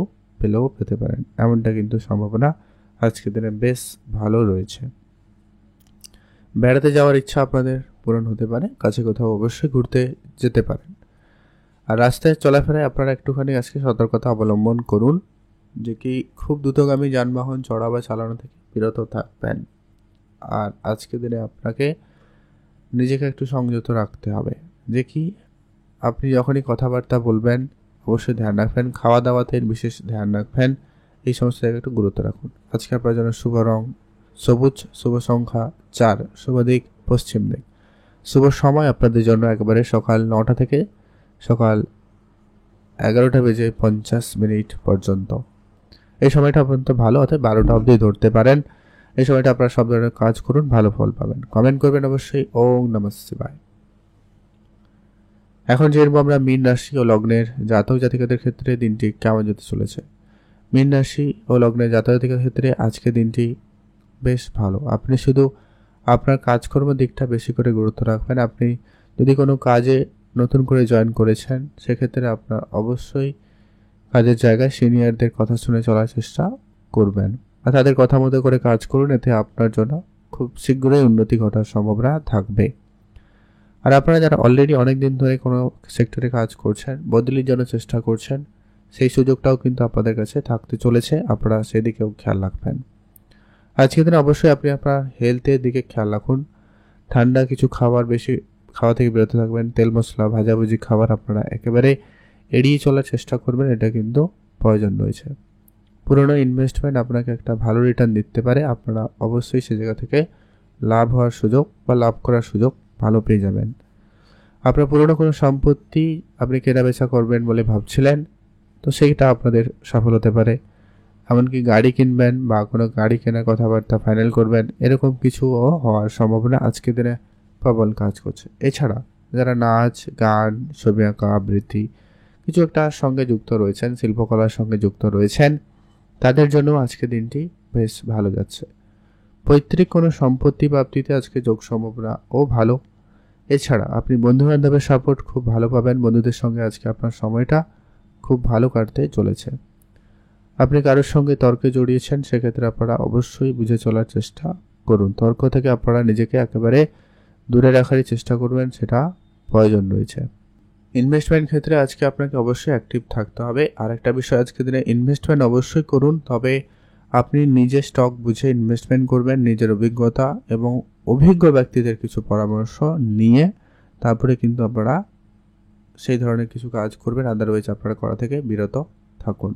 পেতে পারেন, এমনটা কিন্তু সম্ভাবনা আজকের দিনে বেশ ভালো রয়েছে। বেড়াতে যাওয়ার ইচ্ছা আপনাদের পূরণ হতে পারে, কাছে কোথাও অবশ্যই ঘুরতে যেতে পারেন। আর রাস্তায় চলাফেরায় আপনারা একটুখানি আজকে সতর্কতা অবলম্বন করুন, যে কি খুব দ্রুতগামী যানবাহন চড়া বা চালানো থেকে বিরত থাকবেন। আর আজকে দিনে আপনাকে নিজেকে একটু সংযত রাখতে হবে, যে কি আপনি যখনই কথাবার্তা বলবেন অবশ্যই ধ্যান রাখবেন। খাওয়া দাওয়াতে বিশেষ ধ্যান রাখবেন। এই সমস্ত জায়গায় একটু গুরুত্ব রাখুন। আজকে আপনার জন্য শুভ রং সবুজ, শুভ সংখ্যা 4, শুভ দিক পশ্চিম দিক। শুভ সময় আপনাদের জন্য একেবারে সকাল 9টা থেকে সকাল 11:50 পর্যন্ত। এই সময়টা পর্যন্ত ভালো, অর্থাৎ 12টা অবধি ধরতে পারেন। এই সময়টা আপনারা সব ধরনের কাজ করুন, ভালো ফল পাবেন। কমেন্ট করবেন অবশ্যই। ওম নমঃ শিবায়। এখন জেনব আমরা মীন রাশি ও লগ্নের জাতক জাতিকাদের ক্ষেত্রে দিনটি কেমন যেতে চলেছে। মীন রাশি ও লগ্নের জাতক জাতিকাদের ক্ষেত্রে আজকে দিনটি বেশ ভালো। আপনি শুধু আপনার কাজকর্ম দিকটা বেশি করে গুরুত্ব রাখবেন। আপনি যদি কোনো কাজে নতুন করে জয়েন করেছেন, সেক্ষেত্রে আপনার অবশ্যই কাজের জায়গায় সিনিয়রদের কথা শুনে চলার চেষ্টা করবেন আর তাদের কথা মতো করে কাজ করুন। এতে আপনার জন্য খুব শীঘ্রই উন্নতি ঘটার সম্ভাবনা থাকবে। আর আপনারা যারা অলরেডি অনেক দিন ধরে কোনো সেক্টরে কাজ করছেন, বদলির জন্য চেষ্টা করছেন, সেই সুযোগটাও কিন্তু আপনাদের কাছে থাকতে চলেছে। আপনারা সেদিকেও খেয়াল রাখবেন। আজকের দিনে অবশ্যই আপনি আপনার হেলথের দিকে খেয়াল রাখুন। ঠান্ডা কিছু খাবার বেশি খাওয়া থেকে বিরত থাকবেন। তেল মশলা ভাজাভুজি খাবার আপনারা একেবারে এড়িয়ে চলার চেষ্টা করবেন। এটা কিন্তু প্রয়োজন রয়েছে। পুরনো ইনভেস্টমেন্ট আপনাকে একটা ভালো রিটার্ন দিতে পারে। আপনারা অবশ্যই সে জায়গা থেকে লাভ হওয়ার সুযোগ বা লাভ করার সুযোগ ভালো পেয়ে যাবেন। আপনার পুরনো কোনো সম্পত্তি আপনি কেনাবেচা করবেন বলে ভাবছিলেন, তো সেইটা আপনাদের সফল হতে পারে। এমনকি গাড়ি কিনবেন বা কোনো গাড়ি কেনার কথাবার্তা ফাইনাল করবেন, এরকম কিছুও হওয়ার সম্ভাবনা আজকের দিনে প্রবল কাজ করছে। এছাড়া যারা নাচ, গান, ছবি আঁকা, আবৃত্তি কিছু একটা সঙ্গে যুক্ত রয়েছেন, শিল্পকলার সঙ্গে যুক্ত রয়েছেন, তাদের জন্য আজকে দিনটি বেশ ভালো যাচ্ছে। পৈতৃক কোনো সম্পত্তি প্রাপ্তিতে আজকে যোগ সম্ভাবনা ও ভালো। এছাড়া আপনি বন্ধুবান্ধবের সাপোর্ট খুব ভালো পাবেন। বন্ধুদের সঙ্গে আজকে আপনার সময়টা খুব ভালো কাটতে চলেছে। আপনি কারোর সঙ্গে তর্কে জড়িয়েছেন, সেক্ষেত্রে আপনারা অবশ্যই বুঝে চলার চেষ্টা করুন। তর্ক থেকে আপনারা নিজেকে একেবারে দূরে রাখারই চেষ্টা করবেন, সেটা প্রয়োজন রয়েছে। ইনভেস্টমেন্ট ক্ষেত্রে আজকে আপনাকে অবশ্যই অ্যাক্টিভ থাকতে হবে। আর একটা বিষয়, আজকে দিনে ইনভেস্টমেন্ট অবশ্যই করুন, তবে আপনি নিজে স্টক বুঝে ইনভেস্টমেন্ট করবেন। নিজের অভিজ্ঞতা এবং অভিজ্ঞ ব্যক্তিদের কিছু পরামর্শ নিয়ে তারপরে কিন্তু আপনারা সেই ধরনের কিছু কাজ করবেন। আদারওয়াইজ আপনারা করা থেকে বিরত থাকুন।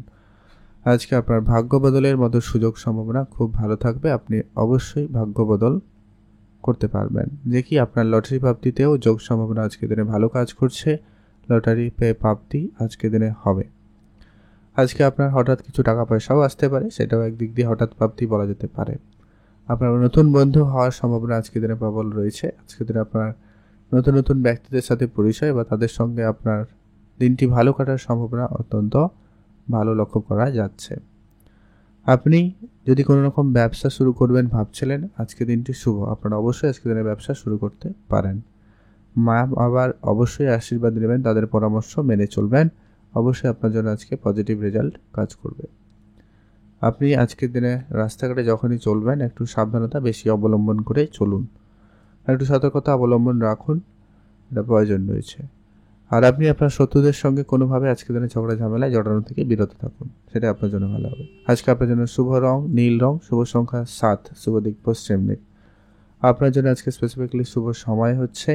আজকে আপনার ভাগ্য বদলের মতো সুযোগ সম্ভাবনা খুব ভালো থাকবে। আপনি অবশ্যই ভাগ্য বদল করতে পারবেন। দেখি আপনার লটারি প্রাপ্তিতেও যোগ সম্ভাবনা আজকে দিনে ভালো কাজ করছে। লটারি প্রাপ্তি আজকে দিনে হবে। আজকে আপনার হঠাৎ কিছু টাকা পয়সাও আসতে পারে, সেটাও একদিক দিয়ে হঠাৎ প্রাপ্তি বলা যেতে পারে। আপনার নতুন বন্ধু হওয়ার সম্ভাবনা আজকে দিনে প্রবল রয়েছে। আজকে দিনে আপনার নতুন নতুন ব্যক্তিদের সাথে পরিচয় বা তাদের সঙ্গে আপনার দিনটি ভালো কাটার সম্ভাবনা অত্যন্ত ভালো লক্ষ্য করা যাচ্ছে। আপনি যদি কোনো রকম ব্যবসা শুরু করবেন ভাবছিলেন, আজকে দিনটি শুভ। আপনারা অবশ্যই আজকে দিনে ব্যবসা শুরু করতে পারেন। মা আবার অবশ্যই আশীর্বাদ নেবেন, তাদের পরামর্শ মেনে চলবেন। অবশ্যই আপনার জন্য আজকে পজিটিভ রেজাল্ট কাজ করবে। আপনি আজকের দিনে রাস্তাঘাটে যখনই চলবেন একটু সাবধানতা বেশি অবলম্বন করে চলুন, একটু সতর্কতা অবলম্বন রাখুন, এটা প্রয়োজন রয়েছে। আর আপনি আপনার শত্রুদের সঙ্গে কোনোভাবে আজকের দিনে ঝগড়া ঝামেলায় জড়ানো থেকে বিরত থাকুন, সেটা আপনার জন্য ভালো হবে। আজকে আপনার জন্য শুভ রং নীল রং, শুভ সংখ্যা 7, শুভ দিক পশ্চিম দিক। আপনার জন্য আজকে স্পেসিফিক্যালি শুভ সময় হচ্ছে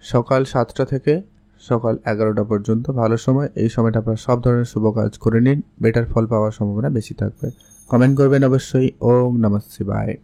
সকাল 7টা থেকে সকাল 11টা পর্যন্ত ভালো সময়। এই সময়টা আপনারা সব ধরনের শুভ কাজ করে নিন, বেটার ফল পাওয়ার সম্ভাবনা বেশি থাকবে। কমেন্ট করবেন অবশ্যই। ওম নমঃ শিবায়।